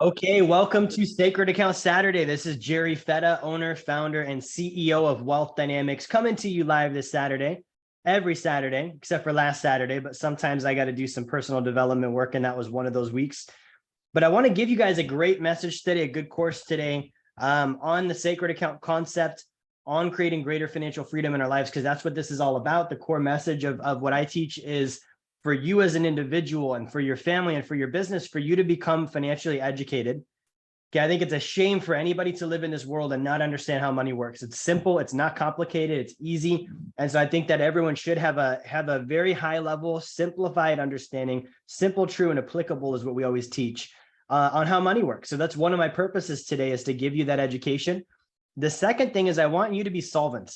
Okay, welcome to Sacred Account Saturday. This is Jerry Fetta, owner, founder, and CEO of Wealth Dynamics, coming to you live this Saturday, every Saturday, except for last Saturday. But sometimes I got to do some personal development work, and that was one of those weeks. But I want to give you guys a great message today, a good course today on the Sacred Account concept, on creating greater financial freedom in our lives, because that's what this is all about. The core message of what I teach is for you as an individual and for your family and for your business, for you to become financially educated. Okay, I think it's a shame for anybody to live in this world and not understand how money works. It's simple, it's not complicated, it's easy. And so I think that everyone should have a very high level, simplified understanding. Simple, true, and applicable is what we always teach on how money works. So that's one of my purposes today, is to give you that education. The second thing is I want you to be solvent.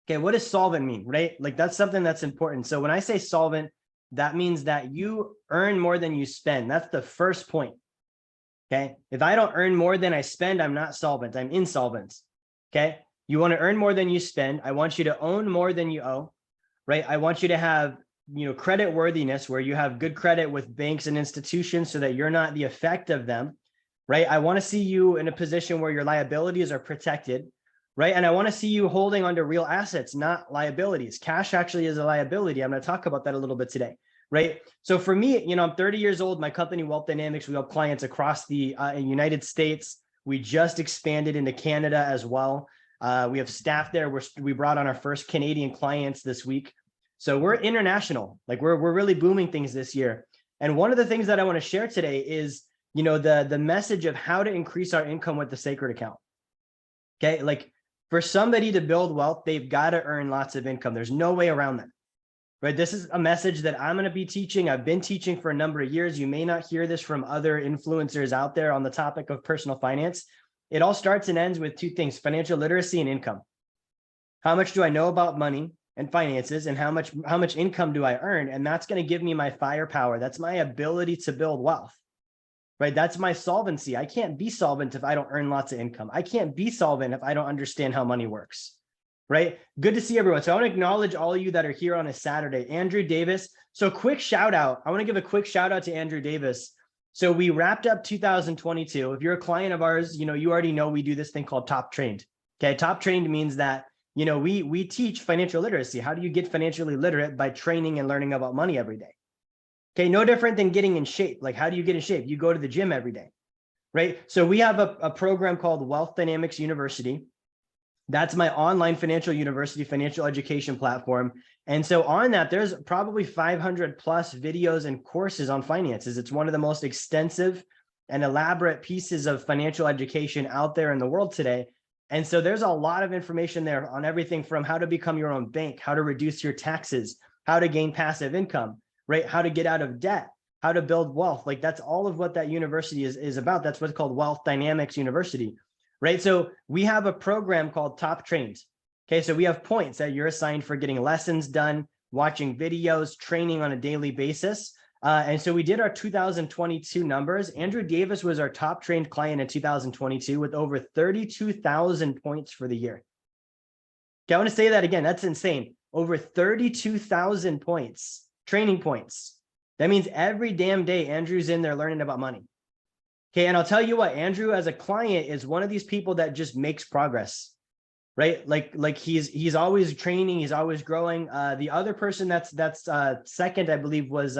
Okay, what does solvent mean, right? Like that's something that's important. So when I say solvent, that means that you earn more than you spend. That's the first point. Okay. If I don't earn more than I spend, I'm not solvent. I'm insolvent. Okay. You want to earn more than you spend. I want you to own more than you owe, right? I want you to have, credit worthiness, where you have good credit with banks and institutions so that you're not the effect of them, right? I want to see you in a position where your liabilities are protected, right? And I want to see you holding onto real assets, not liabilities. Cash actually is a liability. I'm going to talk about that a little bit today, right? So for me, I'm 30 years old. My company, Wealth Dynamics, we help clients across the United States. We just expanded into Canada as well. We have staff there. We brought on our first Canadian clients this week. So we're international. Like we're really booming things this year. And one of the things that I want to share today is, the message of how to increase our income with the Sacred Account. Okay, like for somebody to build wealth, they've got to earn lots of income. There's no way around that, right? This is a message that I'm going to be teaching. I've been teaching for a number of years. You may not hear this from other influencers out there on the topic of personal finance. It all starts and ends with two things: financial literacy and income. How much do I know about money and finances, and how much income do I earn? And that's going to give me my firepower. That's my ability to build wealth. Right? That's my solvency. I can't be solvent if I don't earn lots of income. I can't be solvent if I don't understand how money works. Right? Good to see everyone. So I want to acknowledge all of you that are here on a Saturday. Andrew Davis. So quick shout out. I want to give a quick shout out to Andrew Davis. So we wrapped up 2022. If you're a client of ours, you already know we do this thing called Top Trained. Okay. Top Trained means that, we teach financial literacy. How do you get financially literate? By training and learning about money every day. Okay, no different than getting in shape. Like, how do you get in shape? You go to the gym every day, right? So we have a program called Wealth Dynamics University. That's my online financial university, financial education platform. And so on that, there's probably 500 plus videos and courses on finances. It's one of the most extensive and elaborate pieces of financial education out there in the world today. And so there's a lot of information there on everything from how to become your own bank, how to reduce your taxes, how to gain passive income, right? How to get out of debt, how to build wealth. Like that's all of what that university is about. That's what's called Wealth Dynamics University, right? So we have a program called Top Trained. Okay, so we have points that you're assigned for getting lessons done, watching videos, training on a daily basis. And so we did our 2022 numbers. Andrew Davis was our top trained client in 2022 with over 32,000 points for the year. Okay, I want to say that again. That's insane. Over 32,000 points. Training points. That means every damn day Andrew's in there learning about money. Okay, and I'll tell you what, Andrew as a client is one of these people that just makes progress, right? Like he's always training, he's always growing. The other person that's second, I believe, was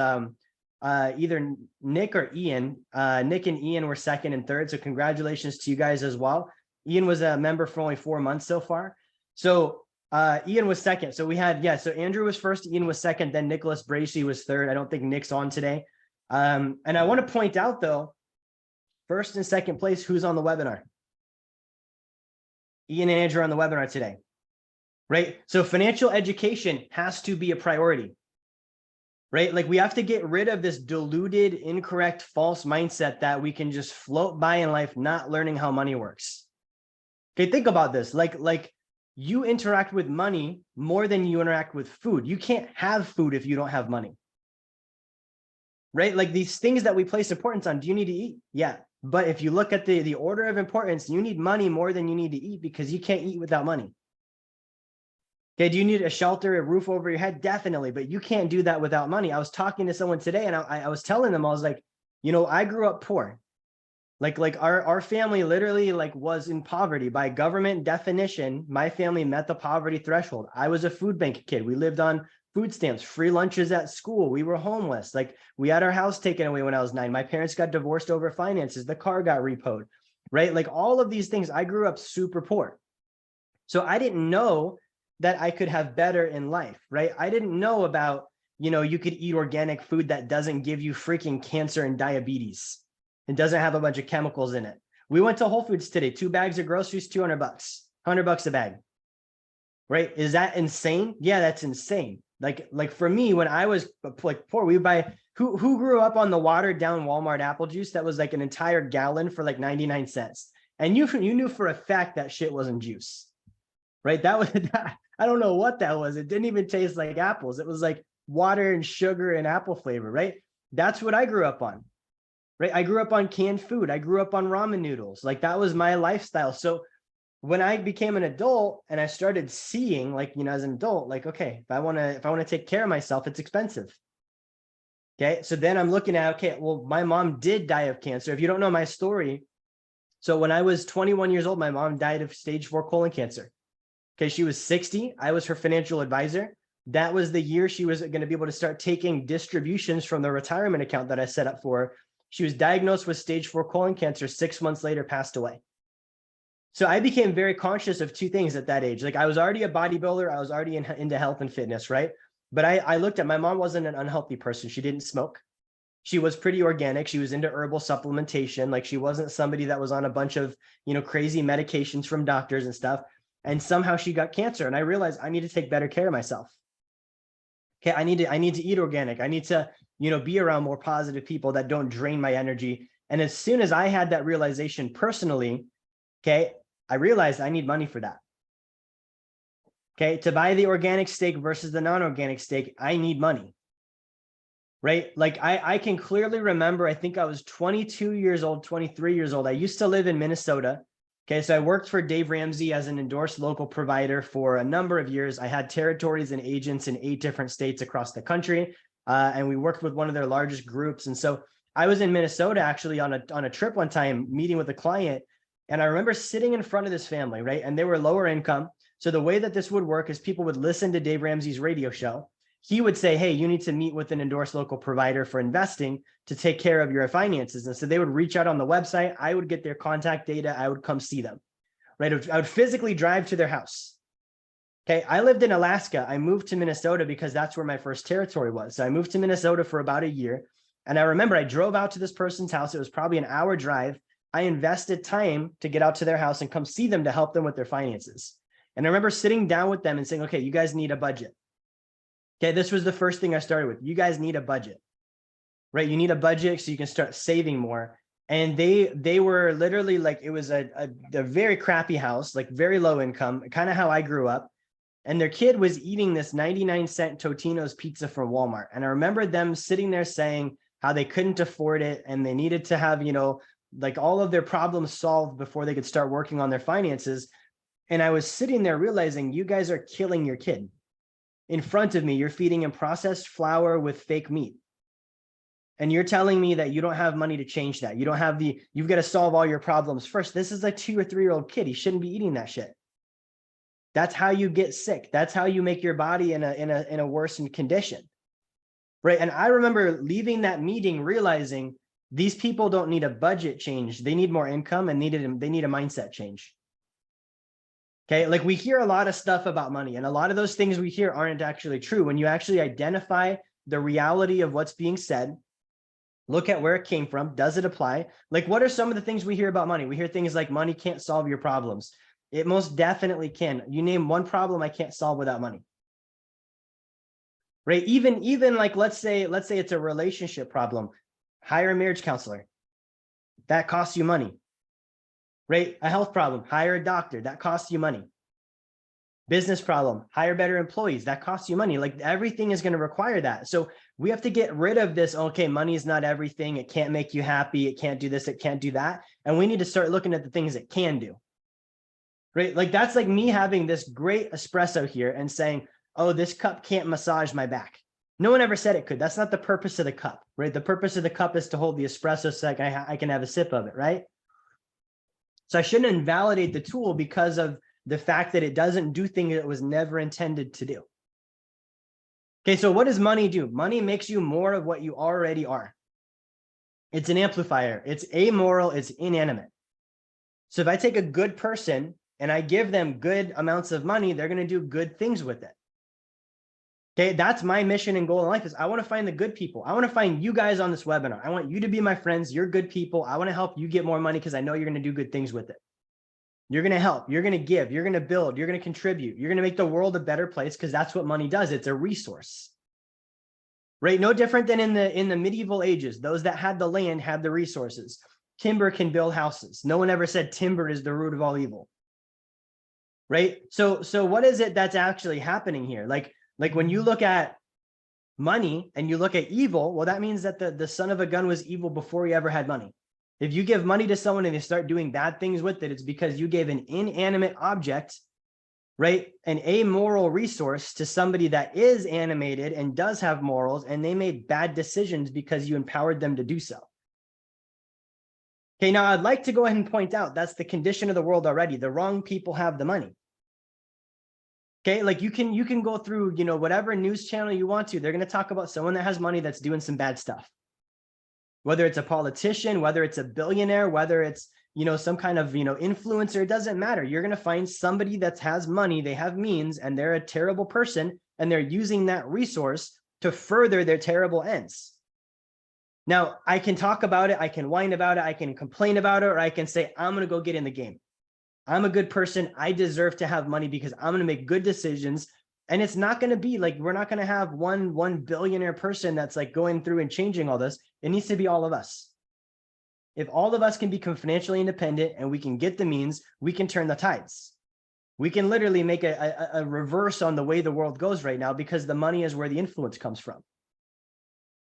either Nick or Ian. Nick and Ian were second and third, so congratulations to you guys as well. Ian was a member for only 4 months so far. So Ian was second. So we had, so Andrew was first, Ian was second, then Nicholas Bracey was third. I don't think Nick's on today. And I want to point out though, first and second place, who's on the webinar? Ian and Andrew are on the webinar today, right? So financial education has to be a priority, right? Like we have to get rid of this diluted, incorrect, false mindset that we can just float by in life, not learning how money works. Okay, think about this. Like you interact with money more than you interact with food. You can't have food if you don't have money, right? Like these things that we place importance on, do you need to eat? Yeah. But if you look at the order of importance, you need money more than you need to eat, because you can't eat without money. Okay, do you need a shelter, a roof over your head? Definitely, but you can't do that without money. I was talking to someone today and I was telling them, I was like, I grew up poor. Like our family literally like was in poverty by government definition. My family met the poverty threshold. I was a food bank kid. We lived on food stamps, free lunches at school. We were homeless. Like we had our house taken away when I was 9. My parents got divorced over finances. The car got repoed, right? Like all of these things. I grew up super poor. So I didn't know that I could have better in life, right? I didn't know about, you could eat organic food that doesn't give you freaking cancer and diabetes. It doesn't have a bunch of chemicals in it. We went to Whole Foods today, 2 bags of groceries, $200, $100 a bag, right? Is that insane? Yeah, that's insane. Like for me, when I was like poor, we would buy, who grew up on the watered down Walmart apple juice that was like an entire gallon for like 99 cents. And you knew for a fact that shit wasn't juice, right? That was, I don't know what that was. It didn't even taste like apples. It was like water and sugar and apple flavor, right? That's what I grew up on. Right. I grew up on canned food. I grew up on ramen noodles. Like that was my lifestyle. So when I became an adult and I started seeing like, as an adult, like, okay, if I want to take care of myself, it's expensive. Okay. So then I'm looking at, okay, well, my mom did die of cancer. If you don't know my story. So when I was 21 years old, my mom died of stage 4 colon cancer. Okay. She was 60. I was her financial advisor. That was the year she was going to be able to start taking distributions from the retirement account that I set up for her. She was diagnosed with stage 4 colon cancer, 6 months later, passed away. So I became very conscious of 2 things at that age. Like I was already a bodybuilder. I was already into health and fitness, right? But I looked at, my mom wasn't an unhealthy person. She didn't smoke. She was pretty organic. She was into herbal supplementation. Like she wasn't somebody that was on a bunch of, crazy medications from doctors and stuff. And somehow she got cancer. And I realized I need to take better care of myself. Okay, I need to eat organic. I need to, be around more positive people that don't drain my energy. And as soon as I had that realization personally, okay, I realized I need money for that. Okay, to buy the organic steak versus the non-organic steak, I need money. Right? Like I can clearly remember, I think I was 22 years old, 23 years old. I used to live in Minnesota. Okay, so I worked for Dave Ramsey as an endorsed local provider for a number of years. I had territories and agents in 8 different states across the country, and we worked with one of their largest groups. And so I was in Minnesota actually on a trip one time, meeting with a client, and I remember sitting in front of this family, right? And they were lower income. So the way that this would work is people would listen to Dave Ramsey's radio show. He would say, hey, you need to meet with an endorsed local provider for investing to take care of your finances. And so they would reach out on the website. I would get their contact data. I would come see them, right? I would physically drive to their house. Okay. I lived in Alaska. I moved to Minnesota because that's where my first territory was. So I moved to Minnesota for about a year. And I remember I drove out to this person's house. It was probably an hour drive. I invested time to get out to their house and come see them to help them with their finances. And I remember sitting down with them and saying, okay, you guys need a budget. Okay, this was the first thing I started with. You guys need a budget, right? You need a budget so you can start saving more. And they were literally like, it was a very crappy house, like very low income, kind of how I grew up. And their kid was eating this 99-cent Totino's pizza from Walmart. And I remember them sitting there saying how they couldn't afford it and they needed to have, like all of their problems solved before they could start working on their finances. And I was sitting there realizing you guys are killing your kid. In front of me, you're feeding him processed flour with fake meat. And you're telling me that you don't have money to change that. You've got to solve all your problems first. This is a 2 or 3-year-old kid. He shouldn't be eating that shit. That's how you get sick. That's how you make your body in a worsened condition. Right. And I remember leaving that meeting realizing these people don't need a budget change. They need more income and they need a mindset change. Okay, like we hear a lot of stuff about money and a lot of those things we hear aren't actually true. When you actually identify the reality of what's being said, look at where it came from. Does it apply? Like, what are some of the things we hear about money? We hear things like money can't solve your problems. It most definitely can. You name one problem I can't solve without money. Right? Even like, let's say it's a relationship problem. Hire a marriage counselor. That costs you money. Right? A health problem, hire a doctor. That costs you money. Business problem, hire better employees. That costs you money. Like everything is going to require that. So we have to get rid of this. Okay, money is not everything. It can't make you happy. It can't do this. It can't do that. And we need to start looking at the things it can do. Right? Like that's like me having this great espresso here and saying, oh, this cup can't massage my back. No one ever said it could. That's not the purpose of the cup, right? The purpose of the cup is to hold the espresso so I can have a sip of it, right? So I shouldn't invalidate the tool because of the fact that it doesn't do things it was never intended to do. Okay, so what does money do? Money makes you more of what you already are. It's an amplifier. It's amoral. It's inanimate. So if I take a good person and I give them good amounts of money, they're going to do good things with it. Okay, that's my mission and goal in life is I want to find the good people. I want to find you guys on this webinar. I want you to be my friends. You're good people. I want to help you get more money because I know you're going to do good things with it. You're going to help. You're going to give. You're going to build. You're going to contribute. You're going to make the world a better place because that's what money does. It's a resource. Right? No different than in the medieval ages. Those that had the land had the resources. Timber can build houses. No one ever said timber is the root of all evil. Right? So what is it that's actually happening here? Like when you look at money and you look at evil, well, that means that the son of a gun was evil before he ever had money. If you give money to someone and they start doing bad things with it, it's because you gave an inanimate object, right? An amoral resource to somebody that is animated and does have morals, and they made bad decisions because you empowered them to do so. Okay, now I'd like to go ahead and point out that's the condition of the world already. The wrong people have the money. Okay, like you can go through, whatever news channel you want to. They're going to talk about someone that has money that's doing some bad stuff. Whether it's a politician, whether it's a billionaire, whether it's, some kind of, influencer, it doesn't matter. You're going to find somebody that has money, they have means, and they're a terrible person, and they're using that resource to further their terrible ends. Now, I can talk about it, I can whine about it, I can complain about it, or I can say, I'm going to go get in the game. I'm a good person. I deserve to have money because I'm going to make good decisions. And it's not going to be like, we're not going to have one billionaire person that's like going through and changing all this. It needs to be all of us. If all of us can become financially independent and we can get the means, we can turn the tides. We can literally make a reverse on the way the world goes right now because the money is where the influence comes from.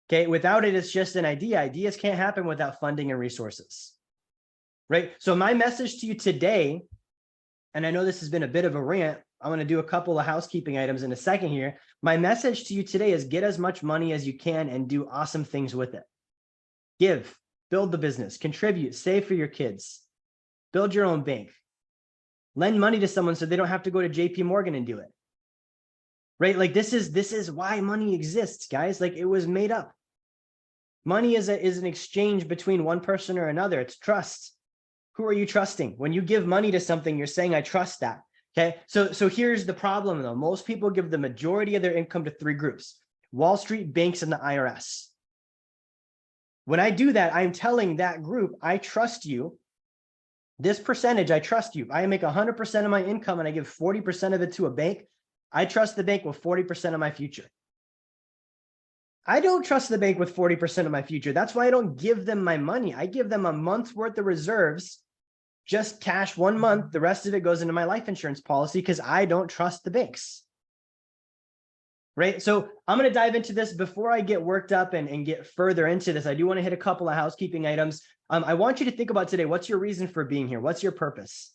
Okay, without it, it's just an idea. Ideas can't happen without funding and resources. Right? So my message to you today, and I know this has been a bit of a rant, I'm going to do a couple of housekeeping items in a second here. My message to you today is get as much money as you can and do awesome things with it. Give, build the business, contribute, save for your kids, build your own bank, lend money to someone so they don't have to go to JP Morgan and do it. Right? Like this is why money exists, guys. Like it was made up. Money is an exchange between one person or another. It's trust. Who are you trusting? When you give money to something, you're saying, I trust that. Okay. So here's the problem though. Most people give the majority of their income to three groups: Wall Street, banks, and the IRS. When I do that, I'm telling that group, I trust you. This percentage, I trust you. I make 100% of my income and I give 40% of it to a bank. I trust the bank with 40% of my future. I don't trust the bank with 40% of my future. That's why I don't give them my money. I give them a month's worth of reserves, just cash 1 month. The rest of it goes into my life insurance policy because I don't trust the banks. Right? So I'm going to dive into this before I get worked up and get further into this. I do want to hit a couple of housekeeping items. I want you to think about today. What's your reason for being here? What's your purpose?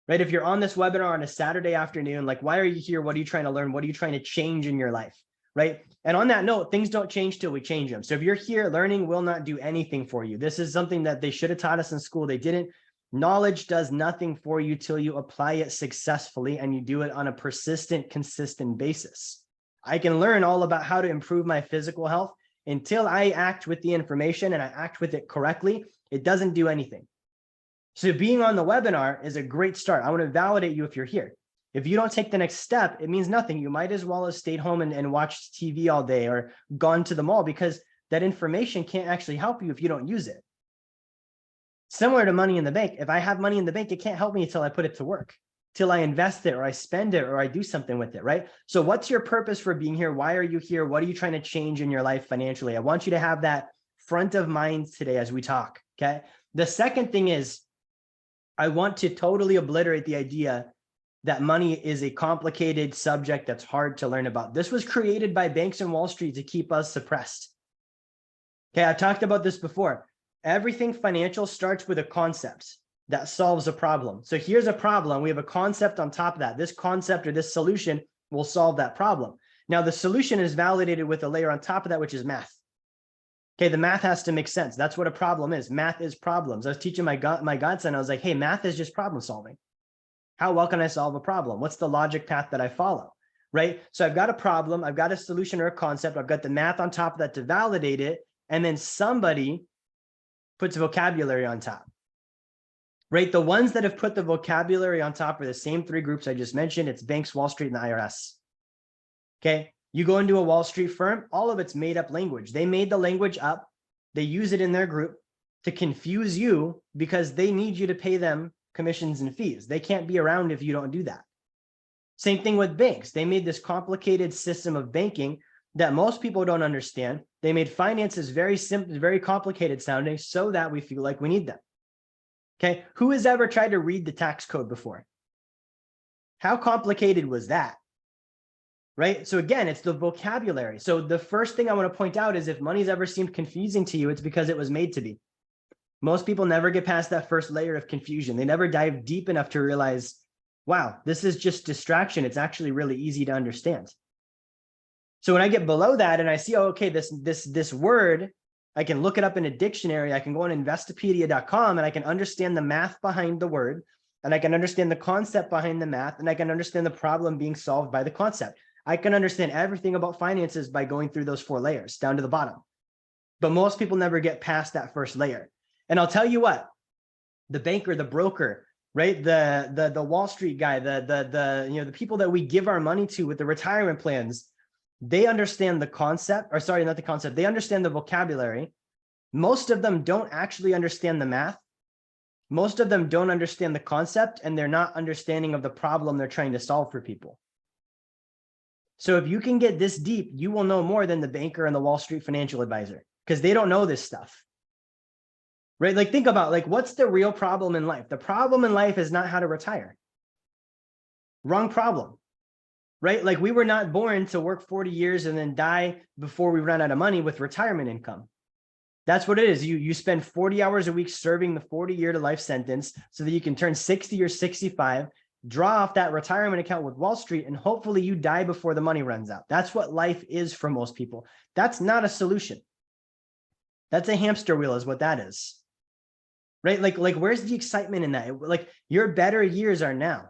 Right? If you're on this webinar on a Saturday afternoon, like, why are you here? What are you trying to learn? What are you trying to change in your life? Right? And on that note, things don't change till we change them. So if you're here, learning will not do anything for you. This is something that they should have taught us in school. They didn't. Knowledge does nothing for you till you apply it successfully and you do it on a persistent, consistent basis. I can learn all about how to improve my physical health. Until I act with the information and I act with it correctly, it doesn't do anything. So being on the webinar is a great start. I want to validate you if you're here. If you don't take the next step, it means nothing. You might as well have stayed home and watched TV all day or gone to the mall, because that information can't actually help you if you don't use it. Similar to money in the bank. If I have money in the bank, it can't help me until I put it to work, till I invest it or I spend it or I do something with it, right? So what's your purpose for being here? Why are you here? What are you trying to change in your life financially? I want you to have that front of mind today as we talk, okay? The second thing is, I want to totally obliterate the idea that money is a complicated subject that's hard to learn about. This was created by banks and Wall Street to keep us suppressed. Okay, I've talked about this before. Everything financial starts with a concept that solves a problem. So here's a problem. We have a concept on top of that. This concept or this solution will solve that problem. Now the solution is validated with a layer on top of that, which is math. Okay, the math has to make sense. That's what a problem is. Math is problems. I was teaching my godson, I was like, hey, math is just problem solving. How well can I solve a problem? What's the logic path that I follow? Right? So I've got a problem, I've got a solution or a concept, I've got the math on top of that to validate it, and then somebody puts vocabulary on top. Right? The ones that have put the vocabulary on top are the same three groups I just mentioned. It's banks, Wall Street, and the IRS. Okay. You go into a Wall Street firm, all of it's made up language. They made the language up. They use it in their group to confuse you because they need you to pay them commissions and fees. They can't be around if you don't do that. Same thing with banks. They made this complicated system of banking that most people don't understand. They made finances very simple, very complicated sounding so that we feel like we need them. Okay. Who has ever tried to read the tax code before? How complicated was that? Right? So again, it's the vocabulary. So the first thing I want to point out is if money's ever seemed confusing to you, it's because it was made to be. Most people never get past that first layer of confusion. They never dive deep enough to realize, wow, this is just distraction. It's actually really easy to understand. So when I get below that and I see, oh, okay, this word, I can look it up in a dictionary. I can go on investopedia.com and I can understand the math behind the word, and I can understand the concept behind the math, and I can understand the problem being solved by the concept. I can understand everything about finances by going through those 4 layers down to the bottom. But most people never get past that first layer. And I'll tell you what, the banker, the broker, right? The Wall Street guy, the people that we give our money to with the retirement plans, they understand the concept, or sorry, not the concept. They understand the vocabulary. Most of them don't actually understand the math. Most of them don't understand the concept, and they're not understanding of the problem they're trying to solve for people. So if you can get this deep, you will know more than the banker and the Wall Street financial advisor, because they don't know this stuff. Right? Like, think about, like, what's the real problem in life? The problem in life is not how to retire. Wrong problem. Right? Like, we were not born to work 40 years and then die before we run out of money with retirement income. That's what it is. You spend 40 hours a week serving the 40-year to life sentence so that you can turn 60 or 65, draw off that retirement account with Wall Street, and hopefully you die before the money runs out. That's what life is for most people. That's not a solution. That's a hamster wheel is what that is. Right? Like where's the excitement in that? Like, your better years are now.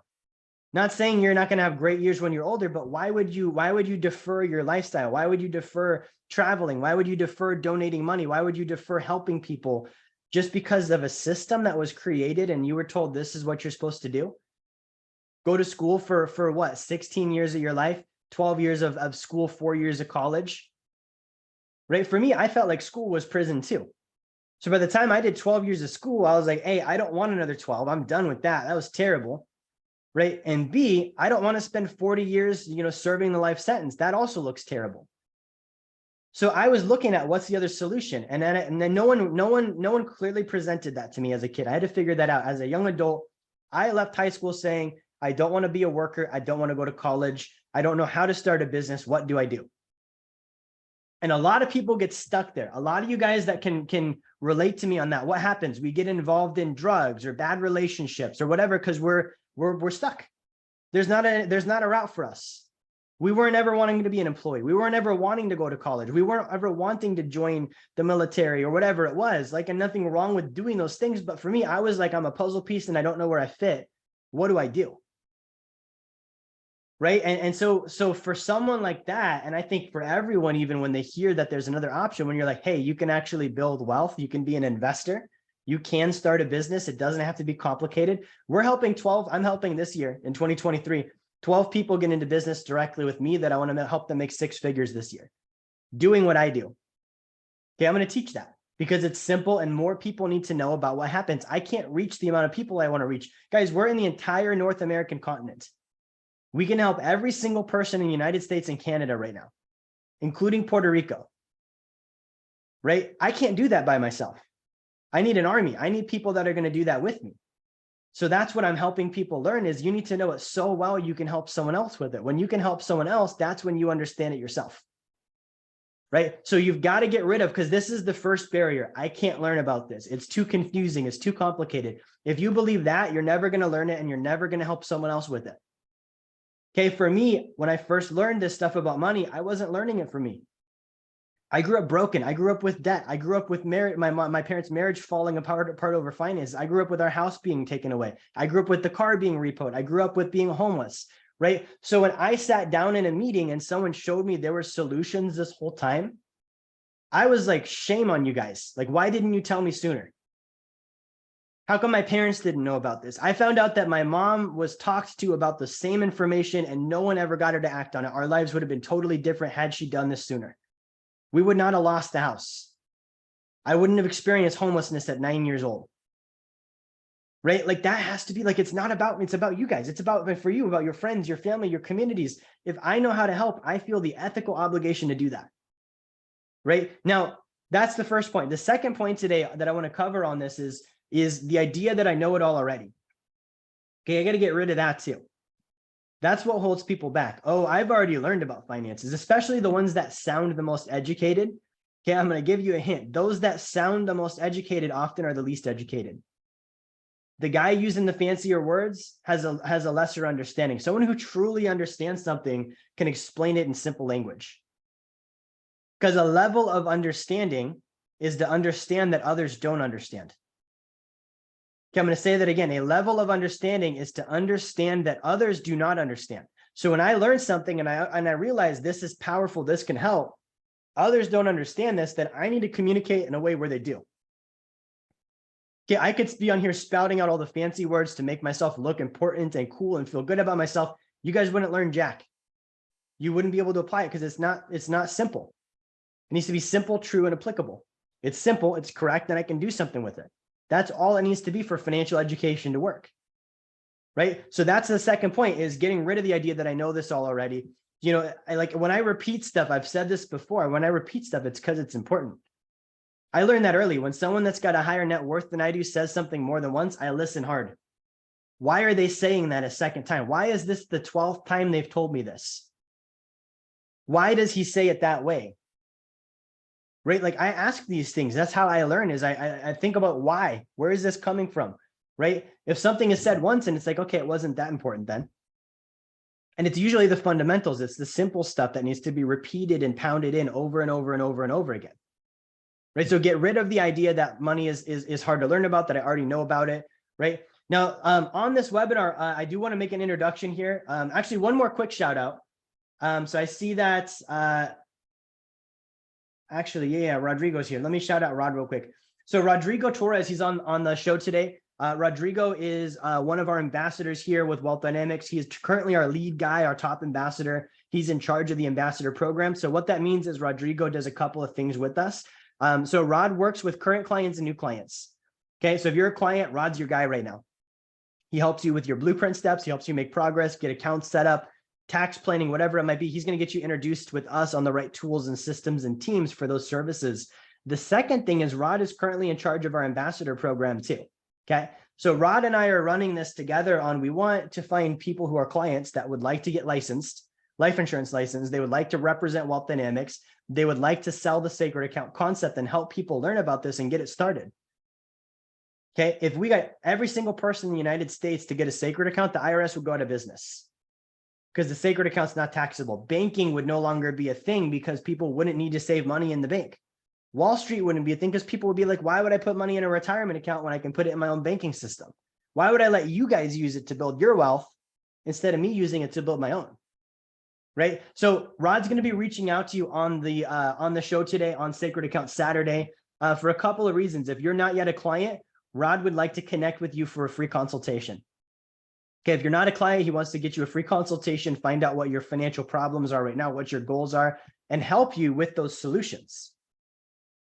Not saying you're not going to have great years when you're older, but why would you defer your lifestyle? Why would you defer traveling? Why would you defer donating money? Why would you defer helping people just because of a system that was created and you were told this is what you're supposed to do? Go to school for what, 16 years of your life, 12 years of school, 4 years of college. Right? For me, I felt like school was prison too. So by the time I did 12 years of school, I was like, hey, I don't want another 12. I'm done with that. That was terrible. Right? And B, I don't want to spend 40 years, serving the life sentence. That also looks terrible. So I was looking at what's the other solution. And then no one clearly presented that to me as a kid. I had to figure that out. As a young adult, I left high school saying, I don't want to be a worker. I don't want to go to college. I don't know how to start a business. What do I do? And a lot of people get stuck there. A lot of you guys that can relate to me on that. What happens? We get involved in drugs or bad relationships or whatever because we're stuck. There's not a route for us. We weren't ever wanting to be an employee. We weren't ever wanting to go to college. We weren't ever wanting to join the military or whatever it was. Like, and nothing wrong with doing those things. But for me, I was like, I'm a puzzle piece and I don't know where I fit. What do I do? Right. And so for someone like that, and I think for everyone, even when they hear that there's another option, when you're like, hey, you can actually build wealth, you can be an investor, you can start a business. It doesn't have to be complicated. I'm helping this year in 2023, 12 people get into business directly with me that I want to help them make 6 figures this year, doing what I do. Okay. I'm going to teach that because it's simple and more people need to know about what happens. I can't reach the amount of people I want to reach. Guys, we're in the entire North American continent. We can help every single person in the United States and Canada right now, including Puerto Rico. Right? I can't do that by myself. I need an army. I need people that are going to do that with me. So that's what I'm helping people learn is you need to know it so well you can help someone else with it. When you can help someone else, that's when you understand it yourself. Right? So you've got to get rid of, because this is the first barrier. I can't learn about this. It's too confusing. It's too complicated. If you believe that, you're never going to learn it and you're never going to help someone else with it. Okay, for me, when I first learned this stuff about money, I wasn't learning it for me. I grew up broken. I grew up with debt. I grew up with my parents' marriage falling apart over finances. I grew up with our house being taken away. I grew up with the car being repoed. I grew up with being homeless, right? So when I sat down in a meeting and someone showed me there were solutions this whole time, I was like, shame on you guys. Like, why didn't you tell me sooner? How come my parents didn't know about this? I found out that my mom was talked to about the same information and no one ever got her to act on it. Our lives would have been totally different had she done this sooner. We would not have lost the house. I wouldn't have experienced homelessness at 9 years old. Right? Like that has to be like, it's not about, it's about you guys. It's about for you, about your friends, your family, your communities. If I know how to help, I feel the ethical obligation to do that. Right? Now, that's the first point. The second point today that I want to cover on this is the idea that I know it all already. Okay, I got to get rid of that too. That's what holds people back. Oh, I've already learned about finances, especially the ones that sound the most educated. Okay, I'm going to give you a hint. Those that sound the most educated often are the least educated. The guy using the fancier words has a lesser understanding. Someone who truly understands something can explain it in simple language. Because a level of understanding is to understand that others don't understand. Okay, I'm going to say that again. A level of understanding is to understand that others do not understand. So when I learn something and I realize this is powerful, this can help, others don't understand this, then I need to communicate in a way where they do. Okay, I could be on here spouting out all the fancy words to make myself look important and cool and feel good about myself. You guys wouldn't learn jack. You wouldn't be able to apply it because it's not simple. It needs to be simple, true, and applicable. It's simple, it's correct, and I can do something with it. That's all it needs to be for financial education to work, right? So that's the second point, is getting rid of the idea that I know this all already. You know, I like when I repeat stuff, I've said this before, when I repeat stuff, it's because it's important. I learned that early. When someone that's got a higher net worth than I do says something more than once, I listen hard. Why are they saying that a second time? Why is this the 12th time they've told me this? Why does he say it that way? Right? Like I ask these things. That's how I learn, is I think about why. Where is this coming from? Right? If something is said once and it's like, okay, it wasn't that important then. And it's usually the fundamentals. It's the simple stuff that needs to be repeated and pounded in over and over and over and over again. Right? So get rid of the idea that money is hard to learn about, that I already know about it. Right? Now, on this webinar, I do want to make an introduction here. Actually, one more quick shout out. So I see that actually, yeah, Rodrigo's here. Let me shout out Rod real quick. So Rodrigo Torres, he's on the show today. Rodrigo is one of our ambassadors here with Wealth Dynamics. He is currently our lead guy, our top ambassador. He's in charge of the ambassador program. So what that means is Rodrigo does a couple of things with us. So Rod works with current clients and new clients. Okay, so if you're a client, Rod's your guy right now. He helps you with your blueprint steps. He helps you make progress, get accounts set up, tax planning, whatever it might be. He's going to get you introduced with us on the right tools and systems and teams for those services. The second thing is Rod is currently in charge of our ambassador program too. Okay. So Rod and I are running this together on, we want to find people who are clients that would like to get licensed, life insurance license. They would like to represent Wealth Dynamics. They would like to sell the sacred account concept and help people learn about this and get it started. Okay. If we got every single person in the United States to get a sacred account, the IRS would go out of business, because the sacred account's not taxable. Banking would no longer be a thing because people wouldn't need to save money in the bank. Wall Street wouldn't be a thing because people would be like, why would I put money in a retirement account when I can put it in my own banking system? Why would I let you guys use it to build your wealth instead of me using it to build my own? Right? So Rod's going to be reaching out to you on the show today on Sacred Account Saturday for a couple of reasons. If you're not yet a client, Rod would like to connect with you for a free consultation. Okay, if you're not a client, he wants to get you a free consultation, find out what your financial problems are right now, what your goals are, and help you with those solutions.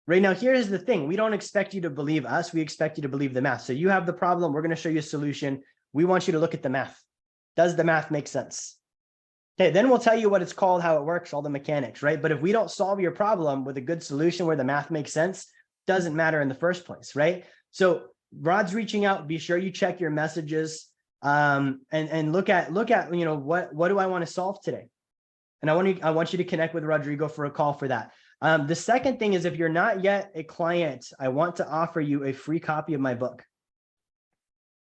Right now, here's the thing. We don't expect you to believe us. We expect you to believe the math. So you have the problem. We're going to show you a solution. We want you to look at the math. Does the math make sense? Okay, then we'll tell you what it's called, how it works, all the mechanics, right? But if we don't solve your problem with a good solution where the math makes sense, doesn't matter in the first place, right? So Rod's reaching out. Be sure you check your messages. And look at, you know, what do I want to solve today? And I want you to connect with Rodrigo for a call for that. The second thing is, if you're not yet a client, I want to offer you a free copy of my book.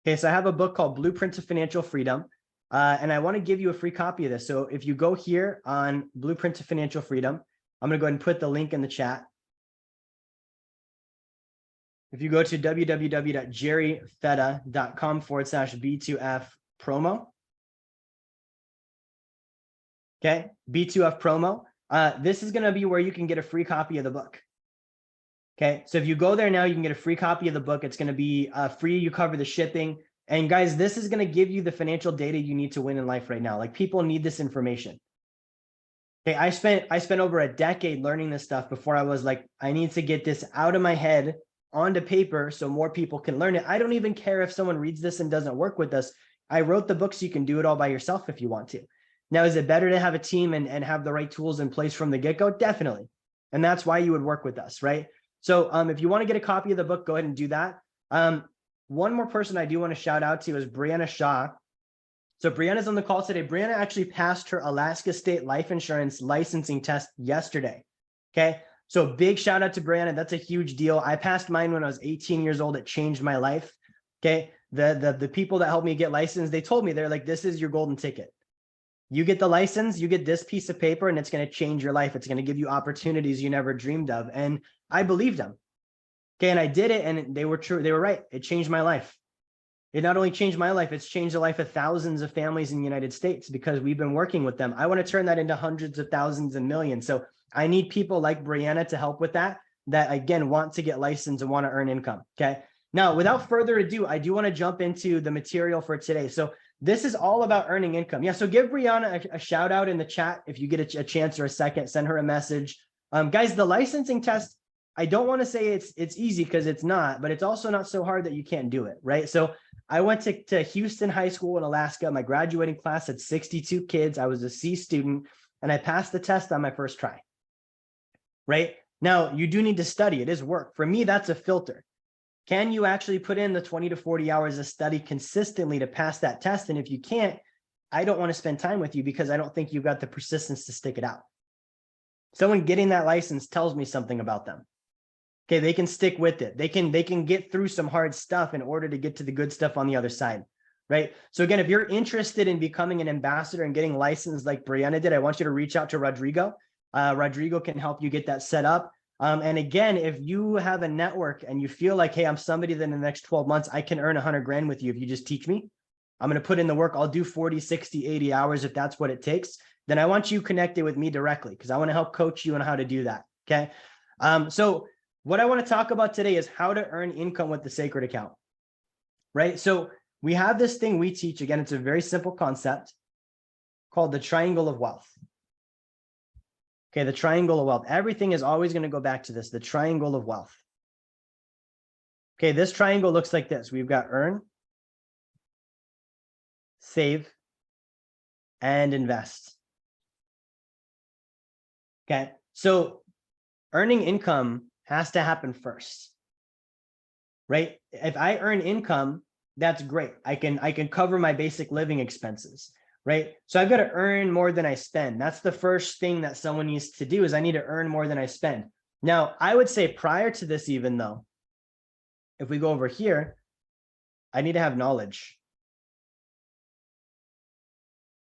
Okay, so I have a book called Blueprint to Financial Freedom. And I want to give you a free copy of this. So if you go here on Blueprint to Financial Freedom, I'm going to go ahead and put the link in the chat. If you go to www.jerryfetta.com/B2F promo. Okay, B2F promo. This is going to be where you can get a free copy of the book. Okay, so if you go there now, you can get a free copy of the book. It's going to be free. You cover the shipping. And guys, this is going to give you the financial data you need to win in life right now. Like, people need this information. Okay, I spent over a decade learning this stuff before I was like, I need to get this out of my head onto paper so more people can learn it. I don't even care if someone reads this and doesn't work with us. I wrote the book so you can do it all by yourself if you want to. Now, is it better to have a team and have the right tools in place from the get-go? Definitely. And that's why you would work with us, right? So if you want to get a copy of the book, go ahead and do that. One more person I do want to shout out to is Brianna Shaw. So Brianna's on the call today. Brianna actually passed her Alaska State life insurance licensing test yesterday. Okay, so big shout out to Brianna. That's a huge deal. I passed mine when I was 18 years old. It changed my life. Okay, the people that helped me get licensed, they told me, they're like, this is your golden ticket. You get the license, you get this piece of paper, and it's going to change your life. It's going to give you opportunities you never dreamed of. And I believed them. Okay, and I did it, and they were true. They were right. It changed my life. It not only changed my life, it's changed the life of thousands of families in the United States because we've been working with them. I want to turn that into hundreds of thousands and millions. So I need people like Brianna to help with that, again, want to get licensed and want to earn income. Okay. Now, without further ado, I do want to jump into the material for today. So this is all about earning income. Yeah. So give Brianna a shout out in the chat. If you get a chance or a second, send her a message. Guys, the licensing test, I don't want to say it's easy because it's not, but it's also not so hard that you can't do it. Right. So I went to Houston High School in Alaska. My graduating class had 62 kids. I was a C student, and I passed the test on my first try. Right? Now, you do need to study. It is work. For me, that's a filter. Can you actually put in the 20 to 40 hours of study consistently to pass that test? And if you can't, I don't want to spend time with you because I don't think you've got the persistence to stick it out. Someone getting that license tells me something about them. Okay, they can stick with it. They can get through some hard stuff in order to get to the good stuff on the other side, right? So again, if you're interested in becoming an ambassador and getting licensed like Brianna did, I want you to reach out to Rodrigo. Rodrigo can help you get that set up. And again, if you have a network and you feel like, hey, I'm somebody that in the next 12 months, I can earn 100 grand with you if you just teach me. I'm going to put in the work. I'll do 40, 60, 80 hours if that's what it takes. Then I want you connected with me directly because I want to help coach you on how to do that. Okay. So what I want to talk about today is how to earn income with the sacred account, right? So we have this thing we teach. Again, it's a very simple concept called the triangle of wealth. Okay, the triangle of wealth. Everything is always going to go back to this, the triangle of wealth. Okay, this triangle looks like this. We've got earn, save, and invest. Okay, so earning income has to happen first, right? If I earn income, that's great. I can cover my basic living expenses, right? So I've got to earn more than I spend. That's the first thing that someone needs to do is I need to earn more than I spend. Now, I would say prior to this, even though, if we go over here, I need to have knowledge.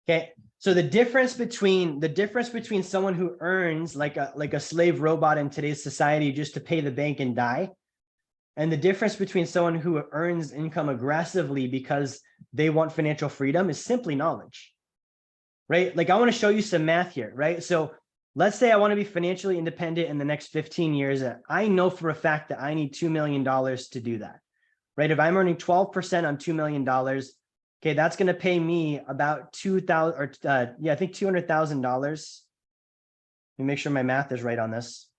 Okay. So the difference between someone who earns like a slave robot in today's society just to pay the bank and die, and the difference between someone who earns income aggressively because they want financial freedom is simply knowledge, right? Like I want to show you some math here, right? So let's say I want to be financially independent in the next 15 years. I know for a fact that I need $2 million to do that, right? If I'm earning 12% on $2 million, okay, that's going to pay me about I think $200,000. Let me make sure my math is right on this.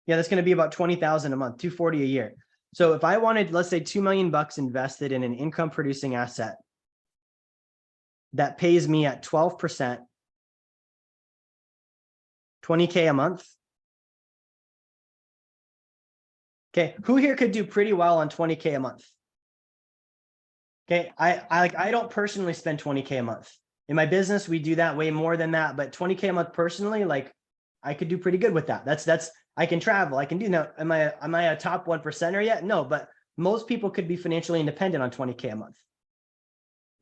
Yeah, that's going to be about 20,000 a month, 240 a year. So if I wanted, let's say $2 million invested in an income producing asset that pays me at 12%, 20K a month. Okay, who here could do pretty well on 20K a month? Okay, I don't personally spend 20K a month. In my business, we do that way more than that, but 20K a month personally, like I could do pretty good with that. That's I can travel, I can do now. Am I a top 1%er yet? No, but most people could be financially independent on 20K a month.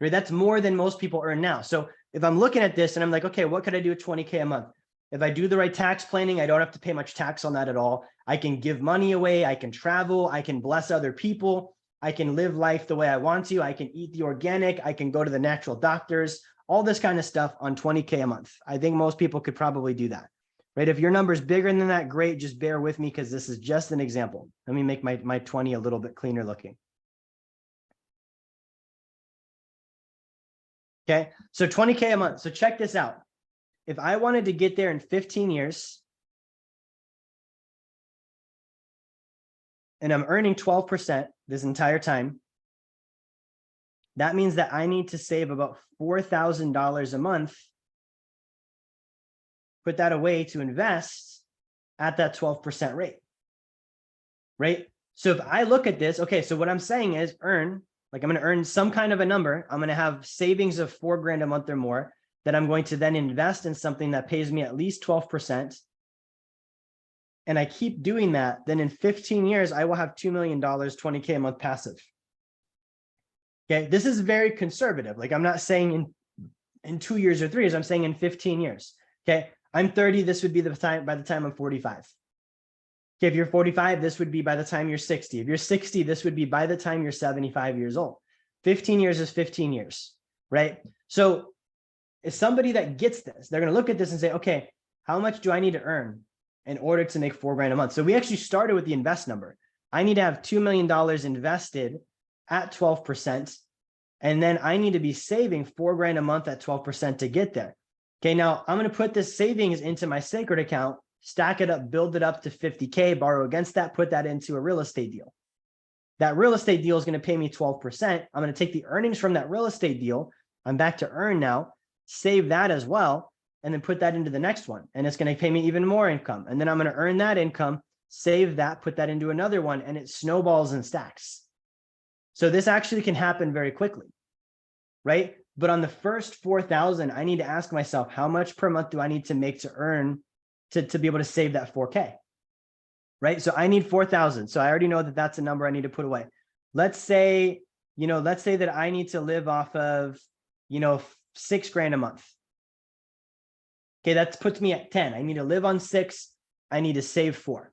right? That's more than most people earn now. So if I'm looking at this and I'm like, okay, what could I do with 20K a month? If I do the right tax planning, I don't have to pay much tax on that at all. I can give money away. I can travel. I can bless other people. I can live life the way I want to. I can eat the organic. I can go to the natural doctors, all this kind of stuff on 20K a month. I think most people could probably do that, right? If your number is bigger than that, great. Just bear with me because this is just an example. Let me make my 20 a little bit cleaner looking. Okay, so 20K a month. So check this out. If I wanted to get there in 15 years, and I'm earning 12% this entire time, that means that I need to save about $4,000 a month, put that away to invest at that 12% rate, right? So if I look at this, okay, so what I'm saying is I'm going to earn some kind of a number. I'm going to have savings of $4,000 a month or more that I'm going to then invest in something that pays me at least 12%. And I keep doing that, then in 15 years, I will have $2 million, 20K a month passive. Okay, this is very conservative. Like I'm not saying in 2 years or 3 years, I'm saying in 15 years. Okay, I'm 30, this would be the time by the time I'm 45. Okay, if you're 45, this would be by the time you're 60. If you're 60, this would be by the time you're 75 years old. 15 years is 15 years, right? So if somebody that gets this, they're going to look at this and say, okay, how much do I need to earn in order to make $4,000 a month? So we actually started with the invest number. I need to have $2 million invested at 12%. And then I need to be saving $4,000 a month at 12% to get there. Okay, now I'm going to put this savings into my sacred account, stack it up, build it up to 50K, borrow against that, put that into a real estate deal. That real estate deal is going to pay me 12%. I'm going to take the earnings from that real estate deal. I'm back to earn now, save that as well, and then put that into the next one. And it's going to pay me even more income. And then I'm going to earn that income, save that, put that into another one, and it snowballs and stacks. So this actually can happen very quickly, right? But on the first 4,000, I need to ask myself, how much per month do I need to make to earn to be able to save that 4K, right? So I need 4,000. So I already know that that's a number I need to put away. Let's say that I need to live off of, $6,000 a month. Okay, that puts me at 10. I need to live on 6. I need to save 4.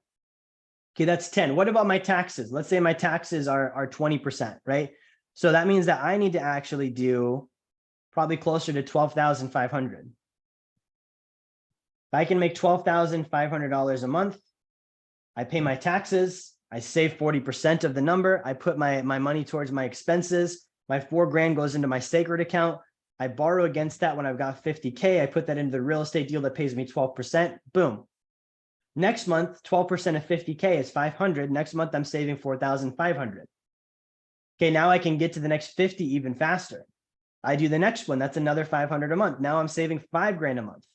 Okay, that's 10. What about my taxes? Let's say my taxes are 20%, right? So that means that I need to actually do probably closer to $12,500. If I can make $12,500 a month, I pay my taxes, I save 40% of the number, I put my money towards my expenses, my $4,000 goes into my sacred account, I borrow against that when I've got 50K, I put that into the real estate deal that pays me 12%, boom. Next month, 12% of 50K is 500. Next month, I'm saving 4,500. Okay, now I can get to the next 50 even faster. I do the next one, that's another 500 a month. Now I'm saving $5,000 a month.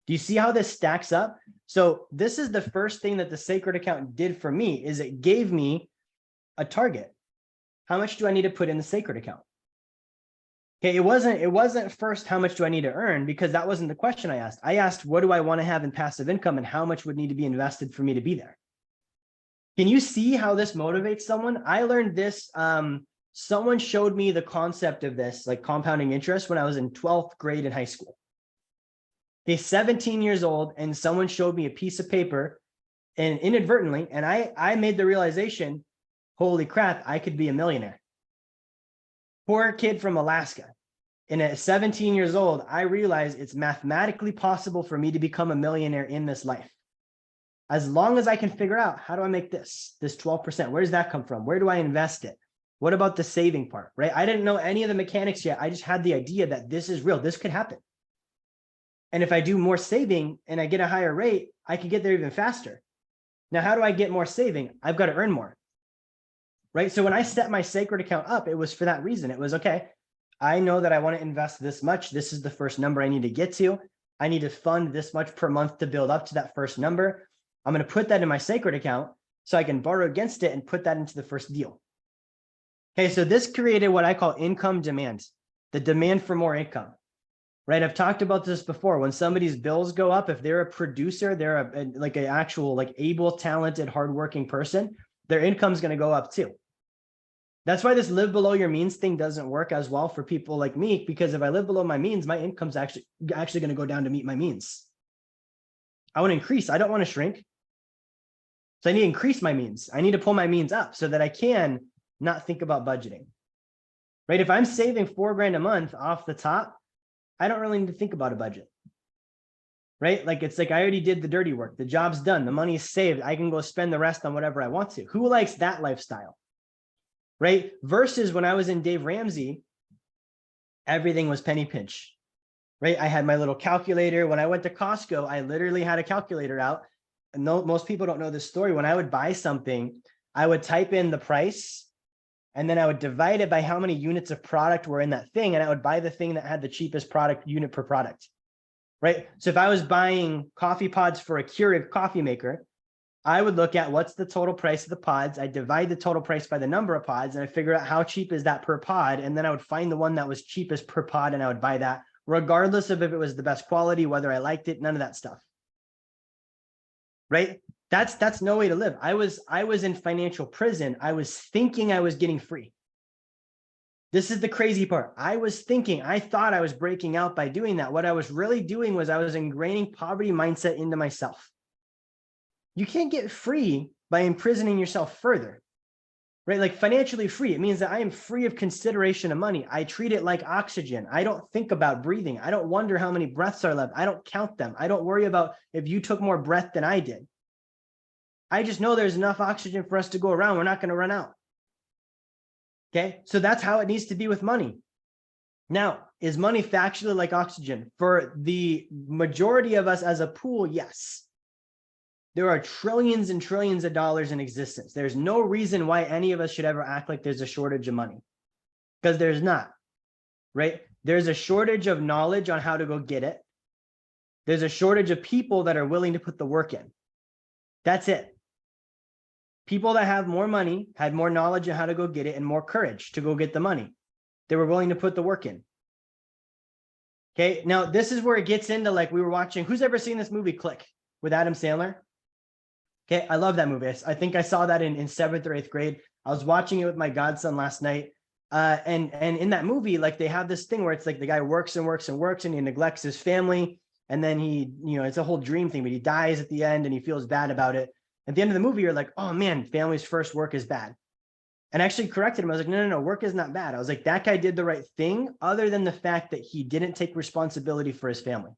Do you see how this stacks up? So this is the first thing that the sacred account did for me, is it gave me a target. How much do I need to put in the sacred account? Okay, it wasn't first, how much do I need to earn? Because that wasn't the question I asked. I asked, what do I want to have in passive income and how much would need to be invested for me to be there? Can you see how this motivates someone? I learned this, someone showed me the concept of this, like compounding interest, when I was in 12th grade in high school. Okay, 17 years old, and someone showed me a piece of paper and inadvertently, and I made the realization, holy crap, I could be a millionaire. Poor kid from Alaska. And at 17 years old, I realized it's mathematically possible for me to become a millionaire in this life. As long as I can figure out, how do I make this 12%? Where does that come from? Where do I invest it? What about the saving part, right? I didn't know any of the mechanics yet. I just had the idea that this is real. This could happen. And if I do more saving and I get a higher rate, I can get there even faster. Now, how do I get more saving? I've got to earn more, right? So when I set my sacred account up, it was for that reason. It was, okay, I know that I want to invest this much. This is the first number I need to get to. I need to fund this much per month to build up to that first number. I'm going to put that in my sacred account so I can borrow against it and put that into the first deal. Okay, so this created what I call income demand, the demand for more income, right? I've talked about this before. When somebody's bills go up, if they're a producer, they're like an actual, like able, talented, hardworking person, their income is going to go up too. That's why this live below your means thing doesn't work as well for people like me, because if I live below my means, my income's actually going to go down to meet my means. I want to increase. I don't want to shrink. So I need to increase my means. I need to pull my means up so that I can not think about budgeting. Right? If I'm saving $4,000 a month off the top, I don't really need to think about a budget. Right? Like it's like I already did the dirty work. The job's done. The money is saved. I can go spend the rest on whatever I want to. Who likes that lifestyle? Right? Versus when I was in Dave Ramsey, everything was penny pinch. Right? I had my little calculator. When I went to Costco, I literally had a calculator out. And no, most people don't know this story. When I would buy something, I would type in the price and then I would divide it by how many units of product were in that thing. And I would buy the thing that had the cheapest product unit per product. Right? So if I was buying coffee pods for a Keurig coffee maker, I would look at what's the total price of the pods. I divide the total price by the number of pods and I figure out how cheap is that per pod. And then I would find the one that was cheapest per pod and I would buy that regardless of if it was the best quality, whether I liked it, none of that stuff. Right? That's no way to live. I was in financial prison. I was thinking I was getting free. This is the crazy part. I thought I was breaking out by doing that. What I was really doing was I was ingraining poverty mindset into myself. You can't get free by imprisoning yourself further, right? Like financially free. It means that I am free of consideration of money. I treat it like oxygen. I don't think about breathing. I don't wonder how many breaths are left. I don't count them. I don't worry about if you took more breath than I did. I just know there's enough oxygen for us to go around. We're not going to run out. Okay. So that's how it needs to be with money. Now, is money factually like oxygen? For the majority of us as a pool, yes. There are trillions and trillions of dollars in existence. There's no reason why any of us should ever act like there's a shortage of money, because there's not, right? There's a shortage of knowledge on how to go get it. There's a shortage of people that are willing to put the work in. That's it. People that have more money had more knowledge on how to go get it and more courage to go get the money. They were willing to put the work in. Okay, now this is where it gets into, like, we were watching, who's ever seen this movie Click with Adam Sandler? Okay, I love that movie. I think I saw that in 7th or 8th grade. I was watching it with my godson last night. And in that movie, like, they have this thing where it's like the guy works and works and works and he neglects his family. And then he, it's a whole dream thing, but he dies at the end and he feels bad about it. At the end of the movie, you're like, oh man, family's first, work is bad. And I actually corrected him. I was like, no, work is not bad. I was like, that guy did the right thing, other than the fact that he didn't take responsibility for his family.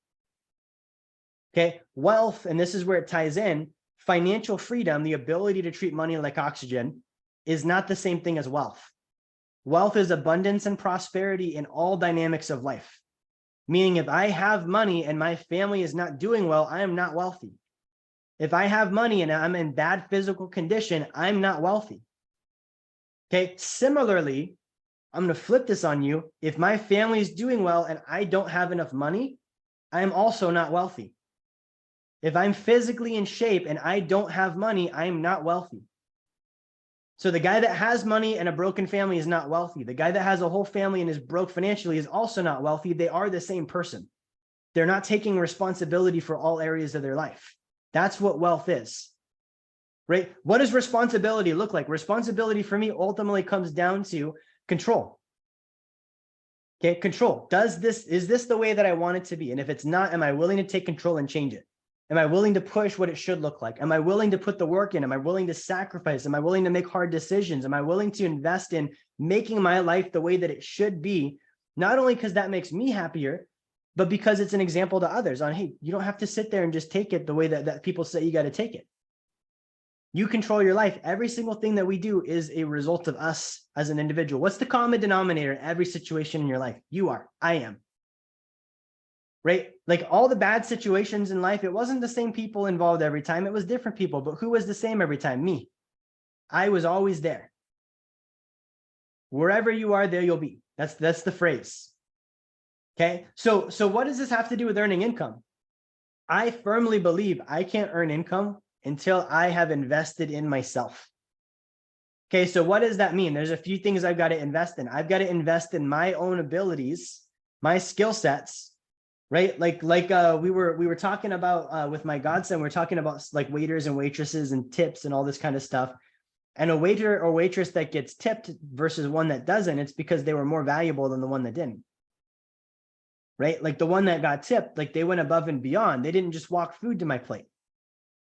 Okay, wealth, and this is where it ties in, financial freedom, the ability to treat money like oxygen, is not the same thing as wealth. Wealth is abundance and prosperity in all dynamics of life. Meaning if I have money and my family is not doing well, I am not wealthy. If I have money and I'm in bad physical condition, I'm not wealthy. Okay, similarly, I'm going to flip this on you. If my family is doing well and I don't have enough money, I'm also not wealthy. If I'm physically in shape and I don't have money, I'm not wealthy. So the guy that has money and a broken family is not wealthy. The guy that has a whole family and is broke financially is also not wealthy. They are the same person. They're not taking responsibility for all areas of their life. That's what wealth is, right? What does responsibility look like? Responsibility for me ultimately comes down to control. Okay, control. Is this the way that I want it to be? And if it's not, am I willing to take control and change it? Am I willing to push what it should look like? Am I willing to put the work in? Am I willing to sacrifice? Am I willing to make hard decisions? Am I willing to invest in making my life the way that it should be? Not only because that makes me happier, but because it's an example to others on, hey, you don't have to sit there and just take it the way that people say you got to take it. You control your life. Every single thing that we do is a result of us as an individual. What's the common denominator in every situation in your life? You are. I am. Right? Like all the bad situations in life, it wasn't the same people involved every time. It was different people. But who was the same every time? Me. I was always there. Wherever you are, there you'll be. That's the phrase. Okay, so what does this have to do with earning income? I firmly believe I can't earn income until I have invested in myself. Okay, so what does that mean? There's a few things I've got to invest in. I've got to invest in my own abilities, my skill sets, right? Like we were talking about with my godson, we're talking about like waiters and waitresses and tips and all this kind of stuff. And a waiter or waitress that gets tipped versus one that doesn't, it's because they were more valuable than the one that didn't. Right? Like the one that got tipped, like they went above and beyond. They didn't just walk food to my plate.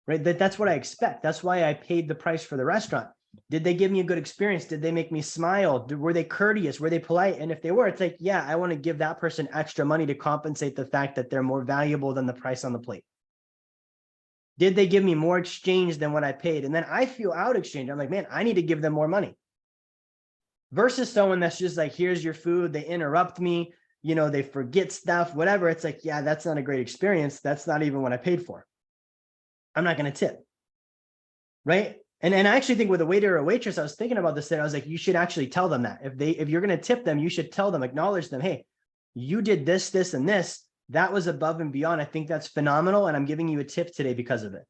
Right? That's what I expect. That's why I paid the price for the restaurant. Did they give me a good experience? Did they make me smile? Were they courteous? Were they polite? And if they were, it's like, yeah, I want to give that person extra money to compensate the fact that they're more valuable than the price on the plate. Did they give me more exchange than what I paid? And then I feel out exchange. I'm like, man, I need to give them more money. Versus someone that's just like, here's your food. They interrupt me. You know, they forget stuff, whatever. It's like, yeah, that's not a great experience. That's not even what I paid for. I'm not going to tip. Right. And I actually think with a waiter or a waitress, I was thinking about this, that I was like, you should actually tell them that if you're going to tip them, you should tell them, acknowledge them. Hey, you did this, this, and this. That was above and beyond. I think that's phenomenal. And I'm giving you a tip today because of it.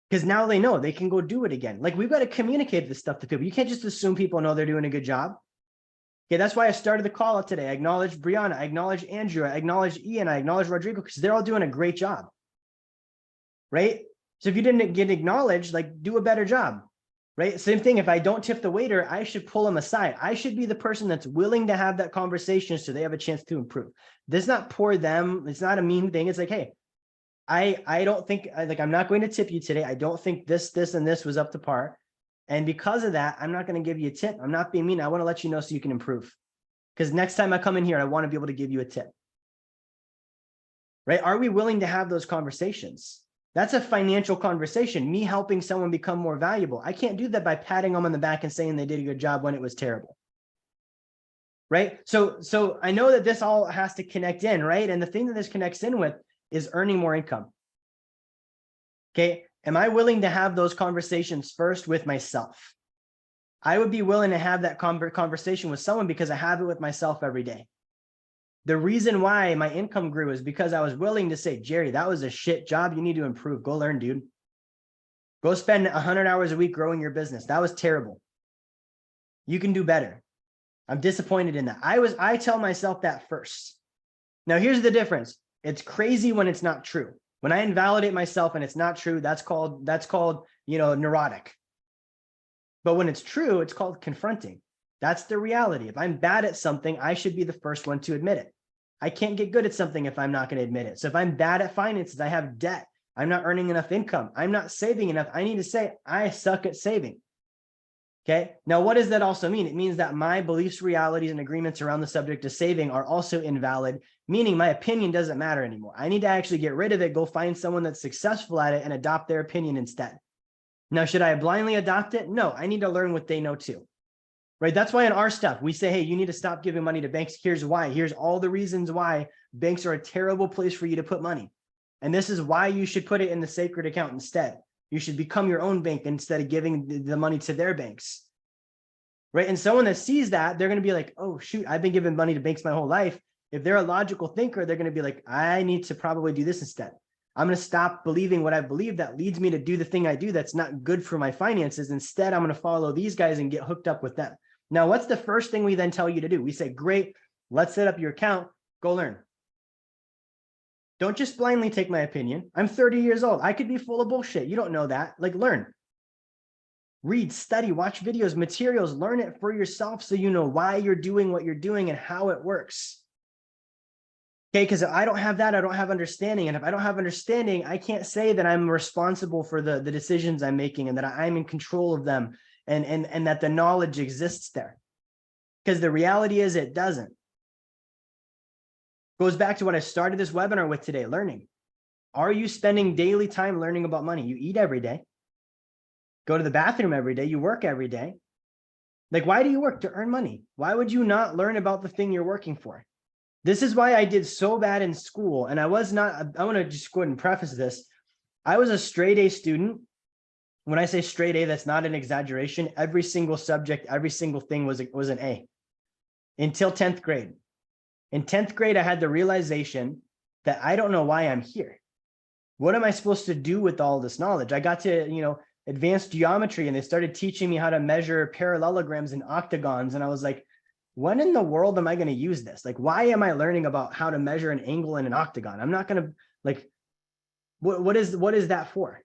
Because now they know they can go do it again. Like we've got to communicate this stuff to people. You can't just assume people know they're doing a good job. Okay, that's why I started the call out today. I acknowledge Brianna, I acknowledge Andrew, I acknowledge Ian, I acknowledge Rodrigo, because they're all doing a great job. Right? So if you didn't get acknowledged, like do a better job. Right? Same thing. If I don't tip the waiter, I should pull them aside. I should be the person that's willing to have that conversation so they have a chance to improve. This is not pour them. It's not a mean thing. It's like, hey, I don't think, like, I'm not going to tip you today. I don't think this, and this was up to par. And because of that, I'm not going to give you a tip. I'm not being mean. I want to let you know so you can improve. Because next time I come in here, I want to be able to give you a tip. Right? Are we willing to have those conversations? That's a financial conversation, me helping someone become more valuable. I can't do that by patting them on the back and saying they did a good job when it was terrible. Right? So I know that this all has to connect in, right? And the thing that this connects in with is earning more income. Okay. Am I willing to have those conversations first with myself? I would be willing to have that conversation with someone because I have it with myself every day. The reason why my income grew is because I was willing to say, Jerry, that was a shit job. You need to improve. Go learn, dude. Go spend 100 hours a week growing your business. That was terrible. You can do better. I'm disappointed in that. I tell myself that first. Now, here's the difference. It's crazy when it's not true. When I invalidate myself and it's not true, that's called, neurotic. But when it's true, it's called confronting. That's the reality. If I'm bad at something, I should be the first one to admit it. I can't get good at something if I'm not going to admit it. So if I'm bad at finances, I have debt. I'm not earning enough income. I'm not saving enough. I need to say, I suck at saving. Okay. Now, what does that also mean? It means that my beliefs, realities, and agreements around the subject of saving are also invalid, meaning my opinion doesn't matter anymore. I need to actually get rid of it, go find someone that's successful at it and adopt their opinion instead. Now, should I blindly adopt it? No, I need to learn what they know too. Right? That's why in our stuff, we say, hey, you need to stop giving money to banks. Here's why. Here's all the reasons why banks are a terrible place for you to put money. And this is why you should put it in the sacred account instead. You should become your own bank instead of giving the money to their banks. Right? And someone that sees that, they're going to be like, oh, shoot, I've been giving money to banks my whole life. If they're a logical thinker, they're going to be like, I need to probably do this instead. I'm going to stop believing what I believe that leads me to do the thing I do that's not good for my finances. Instead, I'm going to follow these guys and get hooked up with them. Now, what's the first thing we then tell you to do? We say, great, let's set up your account. Go learn. Don't just blindly take my opinion. I'm 30 years old. I could be full of bullshit. You don't know that. Like, learn. Read, study, watch videos, materials, learn it for yourself so you know why you're doing what you're doing and how it works. Okay, because if I don't have that, I don't have understanding. And if I don't have understanding, I can't say that I'm responsible for the decisions I'm making and that I'm in control of them and that the knowledge exists there. Because the reality is it doesn't. Goes back to what I started this webinar with today, learning. Are you spending daily time learning about money? You eat every day. Go to the bathroom every day. You work every day. Like, why do you work? To earn money. Why would you not learn about the thing you're working for? This is why I did so bad in school. And I want to just go ahead and preface this. I was a straight A student. When I say straight A, that's not an exaggeration. Every single subject, every single thing was an A until 10th grade. In 10th grade, I had the realization that I don't know why I'm here. What am I supposed to do with all this knowledge? I got to, advanced geometry and they started teaching me how to measure parallelograms and octagons. And I was like, when in the world am I going to use this? Like, why am I learning about how to measure an angle in an octagon? I'm not going to what is that for?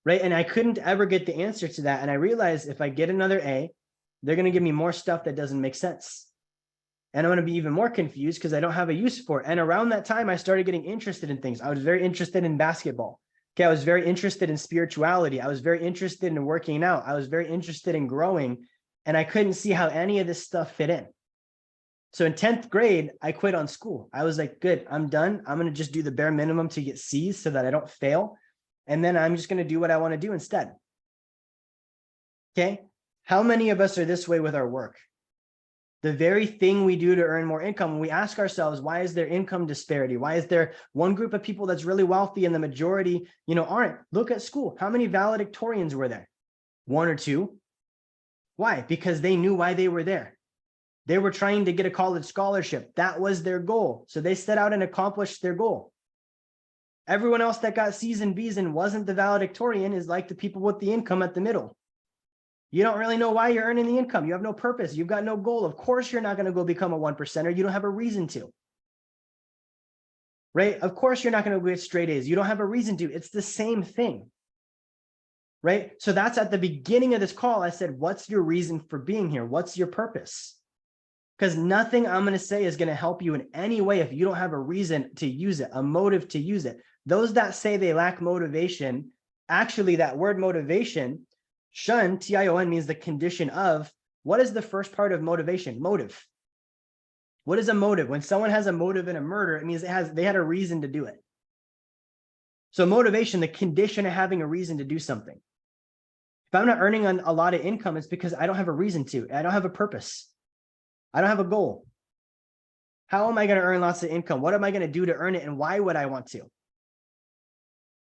right? And I couldn't ever get the answer to that. And I realized if I get another A, they're going to give me more stuff that doesn't make sense. And I'm going to be even more confused because I don't have a use for it. And around that time, I started getting interested in things. I was very interested in basketball. Okay, I was very interested in spirituality. I was very interested in working out. I was very interested in growing. And I couldn't see how any of this stuff fit in. So in 10th grade, I quit on school. I was like, good, I'm done. I'm going to just do the bare minimum to get C's so that I don't fail. And then I'm just going to do what I want to do instead. Okay. How many of us are this way with our work? The very thing we do to earn more income, we ask ourselves, why is there income disparity? Why is there one group of people that's really wealthy and the majority, aren't? Look at school. How many valedictorians were there? One or two. Why? Because they knew why they were there. They were trying to get a college scholarship. That was their goal. So they set out and accomplished their goal. Everyone else that got C's and B's and wasn't the valedictorian is like the people with the income at the middle. You don't really know why you're earning the income. You have no purpose. You've got no goal. Of course, you're not going to go become a 1%er. You don't have a reason to. Right? Of course, you're not going to get straight A's. You don't have a reason to. It's the same thing. Right? So that's at the beginning of this call. I said, what's your reason for being here? What's your purpose? Because nothing I'm going to say is going to help you in any way if you don't have a reason to use it, a motive to use it. Those that say they lack motivation, actually that word motivation, shun, T-I-O-N, means the condition of. What is the first part of motivation? Motive. What is a motive? When someone has a motive in a murder, it means they had a reason to do it. So motivation, the condition of having a reason to do something. If I'm not earning a lot of income, it's because I don't have a reason to. I don't have a purpose. I don't have a goal. How am I going to earn lots of income? What am I going to do to earn it? And why would I want to?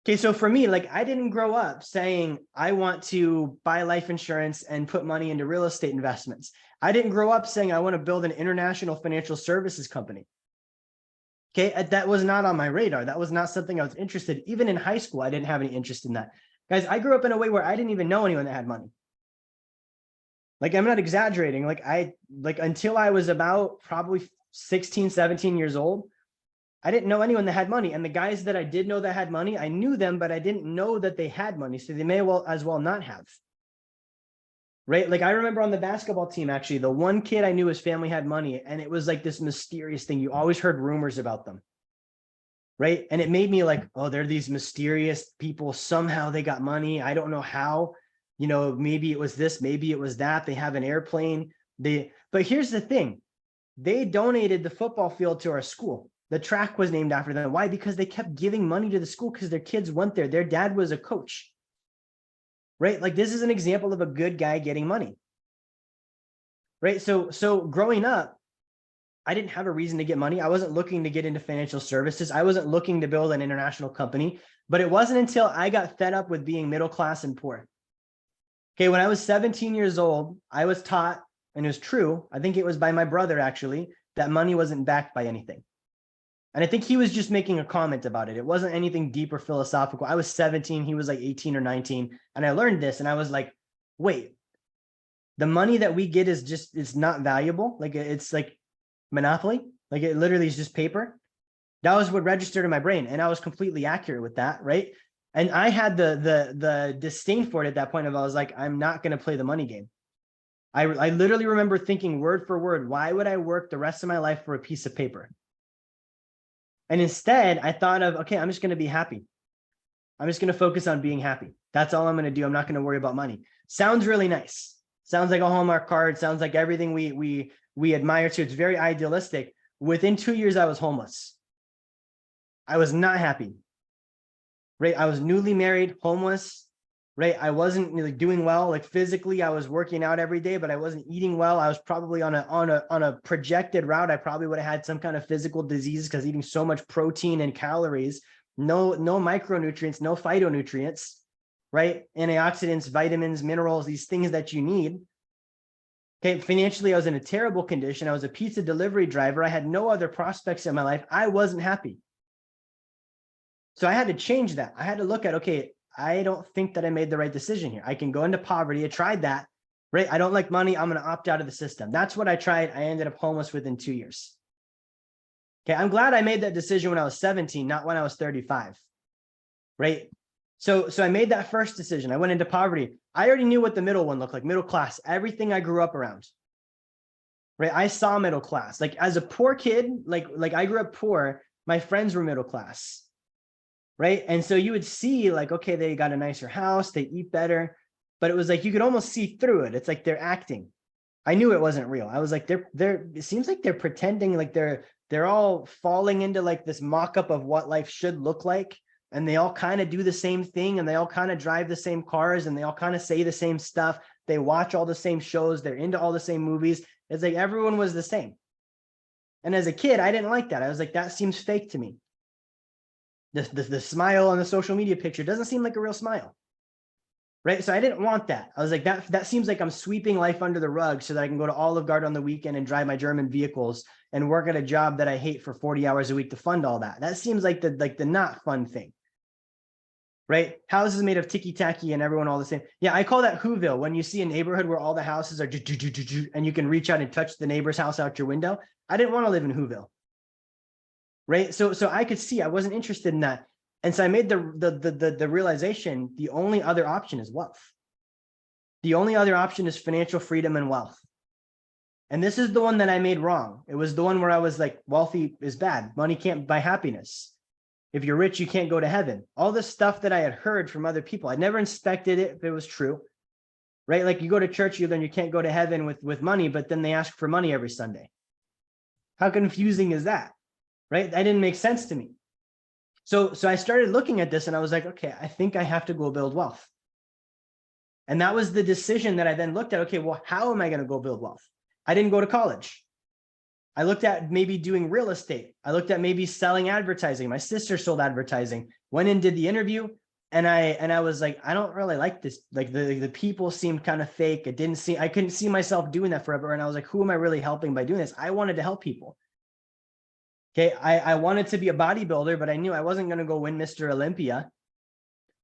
Okay, so for me, I didn't grow up saying I want to buy life insurance and put money into real estate investments. I didn't grow up saying I want to build an international financial services company. Okay, that was not on my radar. That was not something I was interested in. Even in high school, I didn't have any interest in that. Guys, I grew up in a way where I didn't even know anyone that had money. I'm not exaggerating. Until I was about probably 16, 17 years old, I didn't know anyone that had money. And the guys that I did know that had money, I knew them, but I didn't know that they had money. So they may as well not have. Right? I remember on the basketball team, actually, the one kid I knew his family had money. And it was this mysterious thing. You always heard rumors about them. Right? And it made me oh, they're these mysterious people. Somehow they got money. I don't know how. Maybe it was this, maybe it was that. They have an airplane. But here's the thing. They donated the football field to our school. The track was named after them. Why? Because they kept giving money to the school because their kids went there. Their dad was a coach. Right? This is an example of a good guy getting money. Right? So growing up, I didn't have a reason to get money. I wasn't looking to get into financial services. I wasn't looking to build an international company. But it wasn't until I got fed up with being middle class and poor. Okay, when I was 17 years old, I was taught, and it was true, I think it was by my brother actually, that money wasn't backed by anything. And I think he was just making a comment about it. It wasn't anything deep or philosophical. I was 17, he was 18 or 19. And I learned this and I was like, wait, the money that we get it's not valuable. It's like monopoly. It literally is just paper. That was what registered in my brain. And I was completely accurate with that, right? And I had the disdain for it at that point of I was like, I'm not going to play the money game. I literally remember thinking word for word, why would I work the rest of my life for a piece of paper? And instead, I thought of, okay, I'm just going to be happy. I'm just going to focus on being happy. That's all I'm going to do. I'm not going to worry about money. Sounds really nice. Sounds like a Hallmark card. Sounds like everything we admire too. It's very idealistic. Within 2 years, I was homeless. I was not happy. Right? I was newly married, homeless. Right? I wasn't really doing well. Physically, I was working out every day, but I wasn't eating well. I was probably on a projected route. I probably would have had some kind of physical disease because eating so much protein and calories, no micronutrients, no phytonutrients, right? Antioxidants, vitamins, minerals, these things that you need. Okay, financially, I was in a terrible condition. I was a pizza delivery driver. I had no other prospects in my life. I wasn't happy. So I had to change that. I had to look at, okay, I don't think that I made the right decision here. I can go into poverty. I tried that, right? I don't like money. I'm going to opt out of the system. That's what I tried. I ended up homeless within 2 years. Okay, I'm glad I made that decision when I was 17, not when I was 35, right? So I made that first decision. I went into poverty. I already knew what the middle one looked like, middle class, everything I grew up around. Right. I saw middle class. Like as a poor kid, like I grew up poor, my friends were middle class. Right. And so you would see like, okay, they got a nicer house, they eat better, but it was like you could almost see through it. It's like they're acting. I knew it wasn't real. I was like, it seems like they're pretending, like they're all falling into like this mock-up of what life should look like. And they all kind of do the same thing, and they all kind of drive the same cars, and they all kind of say the same stuff. They watch all the same shows. They're into all the same movies. It's like everyone was the same. And as a kid, I didn't like that. I was like, that seems fake to me. The smile on the social media picture doesn't seem like a real smile. Right. So I didn't want that. I was like, that seems like I'm sweeping life under the rug so that I can go to Olive Garden on the weekend and drive my German vehicles and work at a job that I hate for 40 hours a week to fund all that. That seems like the not fun thing. Right. Houses made of ticky-tacky and everyone all the same. Yeah, I call that Whoville. When you see a neighborhood where all the houses are and you can reach out and touch the neighbor's house out your window. I didn't want to live in Whoville. Right. So I could see I wasn't interested in that. And so I made the realization the only other option is wealth. The only other option is financial freedom and wealth. And this is the one that I made wrong. It was the one where I was like, wealthy is bad. Money can't buy happiness. If you're rich, you can't go to heaven. All this stuff that I had heard from other people. I never inspected it if it was true. Right? Like you go to church, you learn you can't go to heaven with money, but then they ask for money every Sunday. How confusing is that? Right? That didn't make sense to me. So I started looking at this and I was like, okay, I think I have to go build wealth. And that was the decision that I then looked at. Okay, well, how am I going to go build wealth? I didn't go to college. I looked at maybe doing real estate. I looked at maybe selling advertising. My sister sold advertising, went in, did the interview. And I was like, I don't really like this. Like the people seemed kind of fake. I couldn't see myself doing that forever. And I was like, who am I really helping by doing this? I wanted to help people. Okay, I wanted to be a bodybuilder, but I knew I wasn't going to go win Mr. Olympia,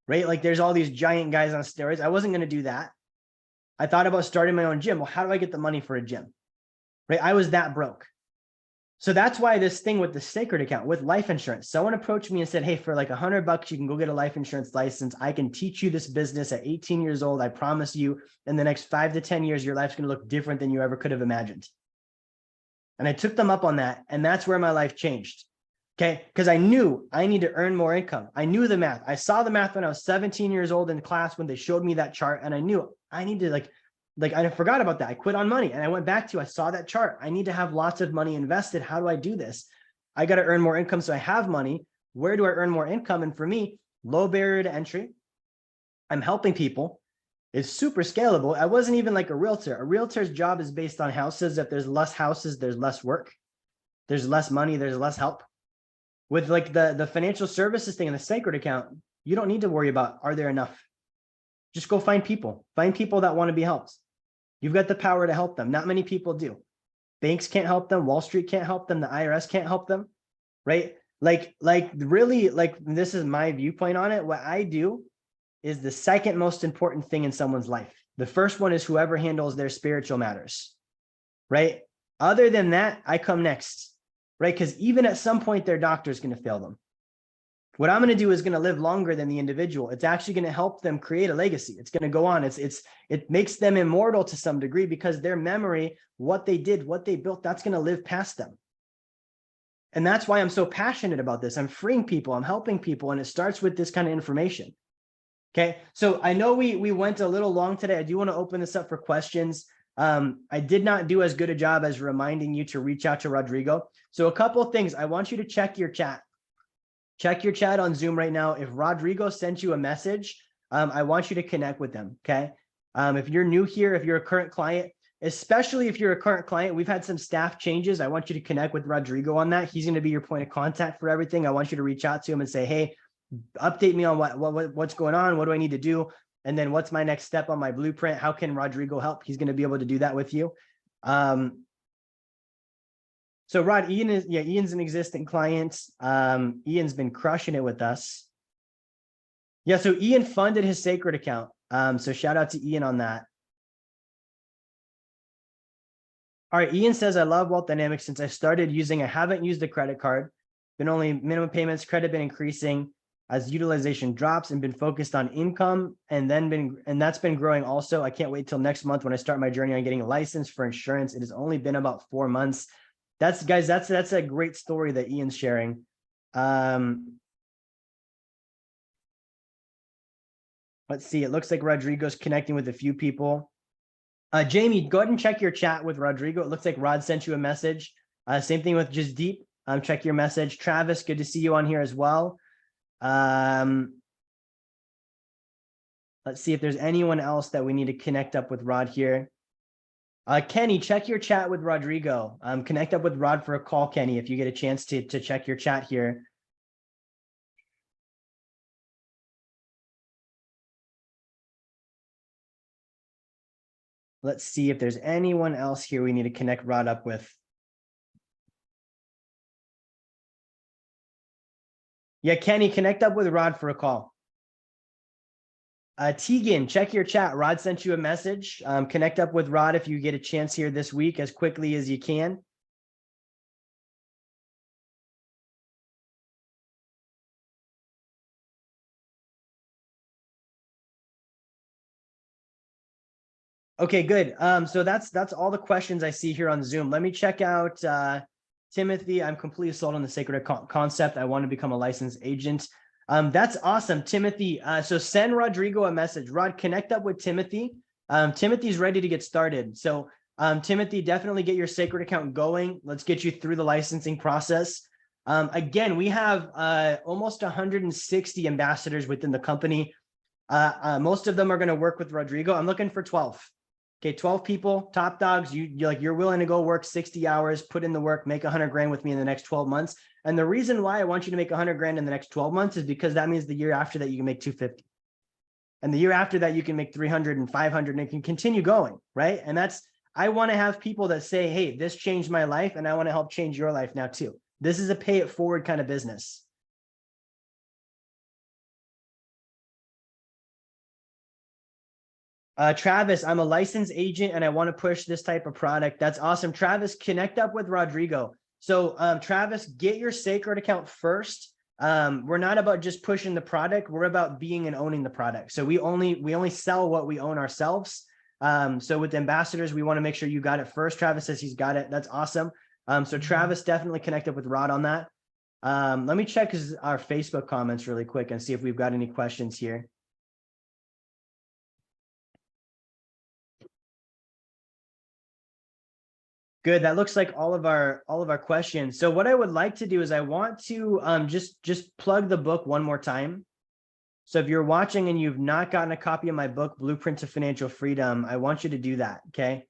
right? Like there's all these giant guys on steroids. I wasn't going to do that. I thought about starting my own gym. Well, how do I get the money for a gym? Right? I was that broke. So that's why this thing with the sacred account, with life insurance, someone approached me and said, hey, for like $100, you can go get a life insurance license. I can teach you this business at 18 years old. I promise you in the next 5 to 10 years, your life's going to look different than you ever could have imagined. And I took them up on that. And that's where my life changed. Okay. Because I knew I need to earn more income. I knew the math. I saw the math when I was 17 years old in class when they showed me that chart. And I knew I need to like I forgot about that. I quit on money and I went back to, I saw that chart. I need to have lots of money invested. How do I do this? I got to earn more income so I have money. Where do I earn more income? And for me, low barrier to entry. I'm helping people. It's super scalable. I wasn't even like a realtor. A realtor's job is based on houses. If there's less houses, there's less work. There's less money. There's less help. With like the financial services thing and the sacred account, you don't need to worry about, are there enough? Just go find people. Find people that want to be helped. You've got the power to help them. Not many people do. Banks can't help them. Wall Street can't help them. The IRS can't help them. Right? Like really, like this is my viewpoint on it. What I do is the second most important thing in someone's life. The first one is whoever handles their spiritual matters, right? Other than that, I come next, right? Because even at some point, their doctor is going to fail them. What I'm going to do is going to live longer than the individual. It's actually going to help them create a legacy. It's going to go on. It makes them immortal to some degree because their memory, what they did, what they built, that's going to live past them. And that's why I'm so passionate about this. I'm freeing people. I'm helping people. And it starts with this kind of information. Okay, so I know we went a little long today. I do want to open this up for questions. I did not do as good a job as reminding you to reach out to Rodrigo. So a couple of things. I want you to check your chat. Check your chat on Zoom right now. If Rodrigo sent you a message, I want you to connect with them, okay? If you're new here, if you're a current client, especially if you're a current client, we've had some staff changes. I want you to connect with Rodrigo on that. He's going to be your point of contact for everything. I want you to reach out to him and say, hey, update me on what's going on. What do I need to do? And then what's my next step on my blueprint? How can Rodrigo help? He's going to be able to do that with you. So Rod, Ian's an existing client. Ian's been crushing it with us. Yeah, so Ian funded his sacred account. So shout out to Ian on that. All right, Ian says, I love Wealth Dynamics since I started using, I haven't used a credit card. Been only minimum payments, credit been increasing. as utilization drops and been focused on income and that's been growing also. I can't wait till next month when I start my journey on getting a license for insurance. It has only been about 4 months. That's a great story that Ian's sharing. Let's see. It looks like Rodrigo's connecting with a few people. Jamie, go ahead and check your chat with Rodrigo. It looks like Rod sent you a message. Same thing with Jasdeep. Check your message. Travis, good to see you on here as well. Let's see if there's anyone else that we need to connect up with Rod here. Kenny, check your chat with Rodrigo. Connect up with Rod for a call, Kenny, if you get a chance to check your chat here. Let's see if there's anyone else here we need to connect Rod up with. Yeah, Kenny, connect up with Rod for a call. Tegan, check your chat. Rod sent you a message. Connect up with Rod if you get a chance here this week as quickly as you can. Okay, good. So that's all the questions I see here on Zoom. Let me check out Timothy. I'm completely sold on the sacred concept. I want to become a licensed agent. That's awesome, Timothy. So send Rodrigo a message. Rod, connect up with Timothy. Timothy's ready to get started. So Timothy, definitely get your sacred account going. Let's get you through the licensing process. Again, we have almost 160 ambassadors within the company. Most of them are going to work with Rodrigo. I'm looking for 12. Okay, 12 people, top dogs. You're willing to go work 60 hours, put in the work, make 100 grand with me in the next 12 months. And the reason why I want you to make 100 grand in the next 12 months is because that means the year after that you can make 250. And the year after that you can make 300 and 500 and it can continue going, right? And I want to have people that say, hey, this changed my life and I want to help change your life now too. This is a pay it forward kind of business. Travis, I'm a licensed agent and I want to push this type of product. That's awesome. Travis, connect up with Rodrigo. So Travis, get your sacred account first. We're not about just pushing the product. We're about being and owning the product. So we only sell what we own ourselves. So with ambassadors, we want to make sure you got it first. Travis says he's got it. That's awesome. So Travis, definitely connect up with Rod on that. Let me check our Facebook comments really quick and see if we've got any questions here. Good. That looks like all of our questions. So what I would like to do is I want to just plug the book one more time. So if you're watching and you've not gotten a copy of my book, Blueprint to Financial Freedom, I want you to do that. Okay.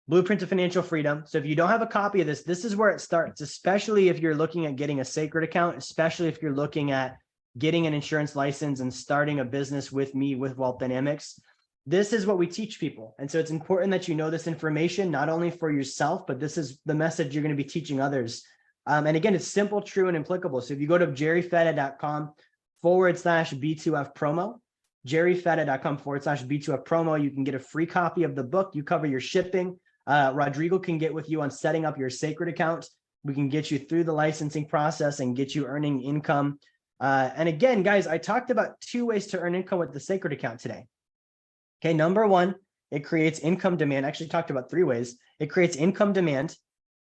Blueprint to Financial Freedom. So if you don't have a copy of this, this is where it starts, especially if you're looking at getting a sacred account, especially if you're looking at getting an insurance license and starting a business with me with Wealth Dynamics. This is what we teach people. And so it's important that you know this information, not only for yourself, but this is the message you're going to be teaching others. And again, it's simple, true, and applicable. So if you go to jerryfetta.com/B2F promo, jerryfetta.com/B2F promo, you can get a free copy of the book. You cover your shipping. Rodrigo can get with you on setting up your sacred account. We can get you through the licensing process and get you earning income. And again, guys, I talked about 2 ways to earn income with the sacred account today. Okay, number 1, it creates income demand. I actually talked about 3 ways. It creates income demand.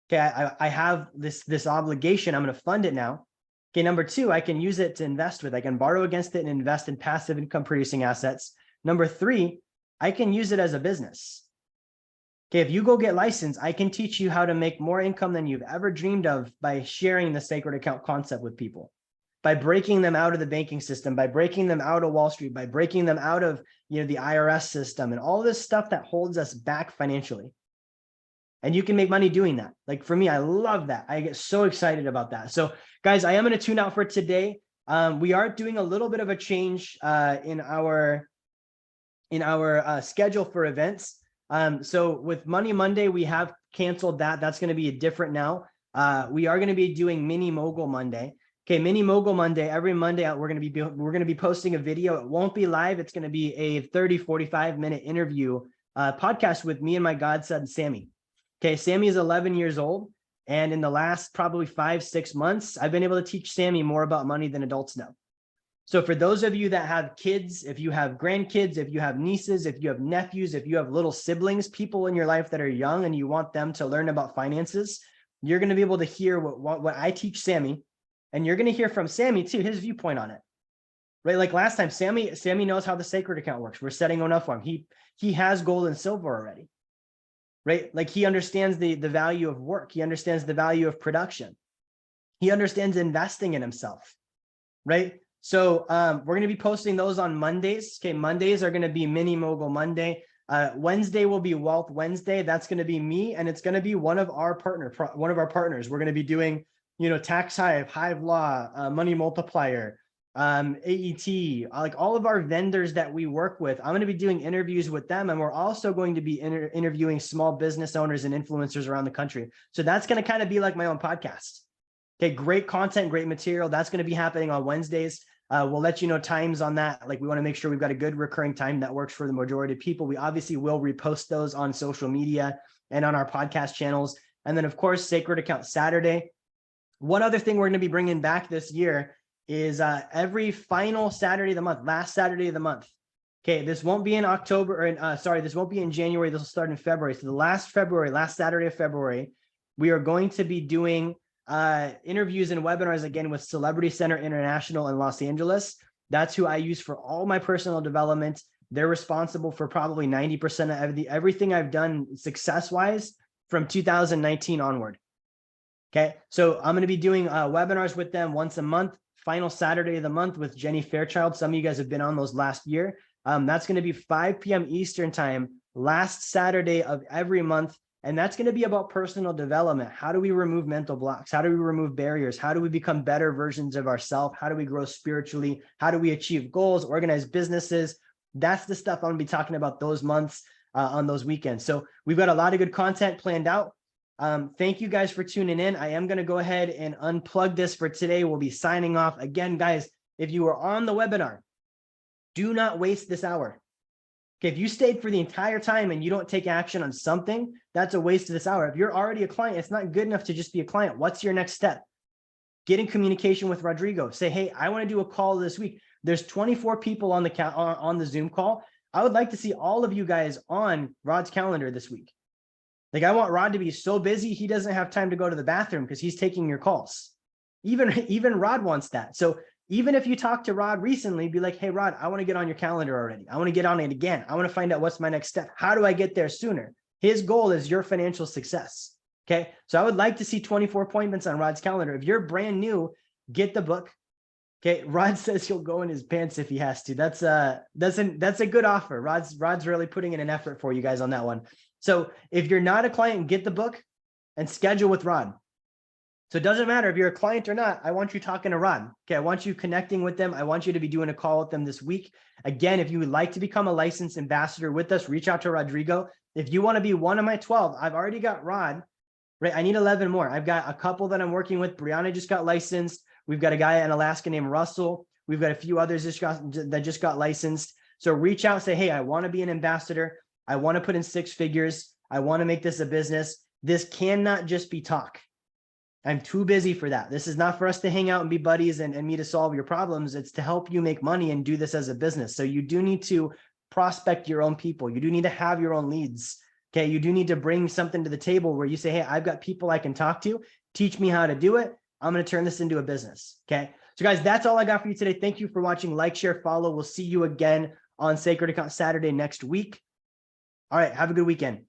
Okay, I have this obligation. I'm going to fund it now. Okay, number 2, I can use it to invest with. I can borrow against it and invest in passive income producing assets. Number 3, I can use it as a business. Okay, if you go get licensed, I can teach you how to make more income than you've ever dreamed of by sharing the sacred account concept with people, by breaking them out of the banking system, by breaking them out of Wall Street, by breaking them out of the IRS system and all this stuff that holds us back financially. And you can make money doing that. Like for me, I love that. I get so excited about that. So guys, I am going to tune out for today. We are doing a little bit of a change in our schedule for events. So with Money Monday, we have canceled that. That's going to be different now. We are going to be doing Mini Mogul Monday. Okay, Mini Mogul Monday, every Monday we're going to be posting a video. It won't be live. It's going to be a 30-45 minute interview podcast with me and my godson Sammy. Okay, Sammy is 11 years old And in the last probably 5-6 months, I've been able to teach Sammy more about money than adults know. So for those of you that have kids, if you have grandkids, if you have nieces, if you have nephews, if you have little siblings, people in your life that are young and you want them to learn about finances, you're going to be able to hear what I teach Sammy, and you're going to hear from Sammy too, his viewpoint on it. Right? Like last time, Sammy knows how the sacred account works. We're setting one up for him. He has gold and silver already. Right? Like he understands the value of work. He understands the value of production. He understands investing in himself. Right? So we're going to be posting those on Mondays. Okay, Mondays are going to be Mini Mogul Monday. Wednesday will be Wealth Wednesday. That's going to be me, and it's going to be one of our partners. We're going to be doing, Tax Hive Law, Money Multiplier, AET, like all of our vendors that we work with. I'm going to be doing interviews with them, and we're also going to be interviewing small business owners and influencers around the country. So that's going to kind of be like my own podcast. Okay, great content, great material. That's going to be happening on Wednesdays. We'll let you know times on that. Like we want to make sure we've got a good recurring time that works for the majority of people. We obviously will repost those on social media and on our podcast channels. And then of course, Sacred Account Saturday. One other thing we're going to be bringing back this year is every final Saturday of the month, last Saturday of the month. Okay, this won't be in October, or this won't be in January. This will start in February. So the last Saturday of February, we are going to be doing interviews and webinars again with Celebrity Center International in Los Angeles. That's who I use for all my personal development. They're responsible for probably 90% of everything I've done success-wise from 2019 onward. Okay, so I'm going to be doing webinars with them once a month. Final Saturday of the month with Jenny Fairchild. Some of you guys have been on those last year. That's going to be 5 p.m. Eastern time, last Saturday of every month. And that's going to be about personal development. How do we remove mental blocks? How do we remove barriers? How do we become better versions of ourselves? How do we grow spiritually? How do we achieve goals, organize businesses? That's the stuff I'm going to be talking about those months on those weekends. So we've got a lot of good content planned out. Thank you guys for tuning in. I am going to go ahead and unplug this for today. We'll be signing off. Again, guys, if you were on the webinar, do not waste this hour. Okay, if you stayed for the entire time and you don't take action on something, that's a waste of this hour. If you're already a client, it's not good enough to just be a client. What's your next step? Get in communication with Rodrigo. Say, hey, I want to do a call this week. There's 24 people on the Zoom call. I would like to see all of you guys on Rod's calendar this week. Like I want Rod to be so busy, he doesn't have time to go to the bathroom because he's taking your calls. Even Rod wants that. So even if you talk to Rod recently, be like, hey, Rod, I want to get on your calendar already. I want to get on it again. I want to find out what's my next step. How do I get there sooner? His goal is your financial success. Okay. So I would like to see 24 appointments on Rod's calendar. If you're brand new, get the book. Okay. Rod says he'll go in his pants if he has to. That's a good offer. Rod's really putting in an effort for you guys on that one. So if you're not a client, get the book and schedule with Rod. So it doesn't matter if you're a client or not. I want you talking to Rod. Okay. I want you connecting with them. I want you to be doing a call with them this week. Again, if you would like to become a licensed ambassador with us, reach out to Rodrigo. If you want to be one of my 12, I've already got Rod, right? I need 11 more. I've got a couple that I'm working with. Brianna just got licensed. We've got a guy in Alaska named Russell. We've got a few others that just got licensed. So reach out, say, hey, I want to be an ambassador. I want to put in 6 figures. I want to make this a business. This cannot just be talk. I'm too busy for that. This is not for us to hang out and be buddies and me to solve your problems. It's to help you make money and do this as a business. So you do need to prospect your own people. You do need to have your own leads. Okay. You do need to bring something to the table where you say, hey, I've got people I can talk to. Teach me how to do it. I'm going to turn this into a business. Okay. So guys, that's all I got for you today. Thank you for watching. Like, share, follow. We'll see you again on Sacred Account Saturday next week. All right. Have a good weekend.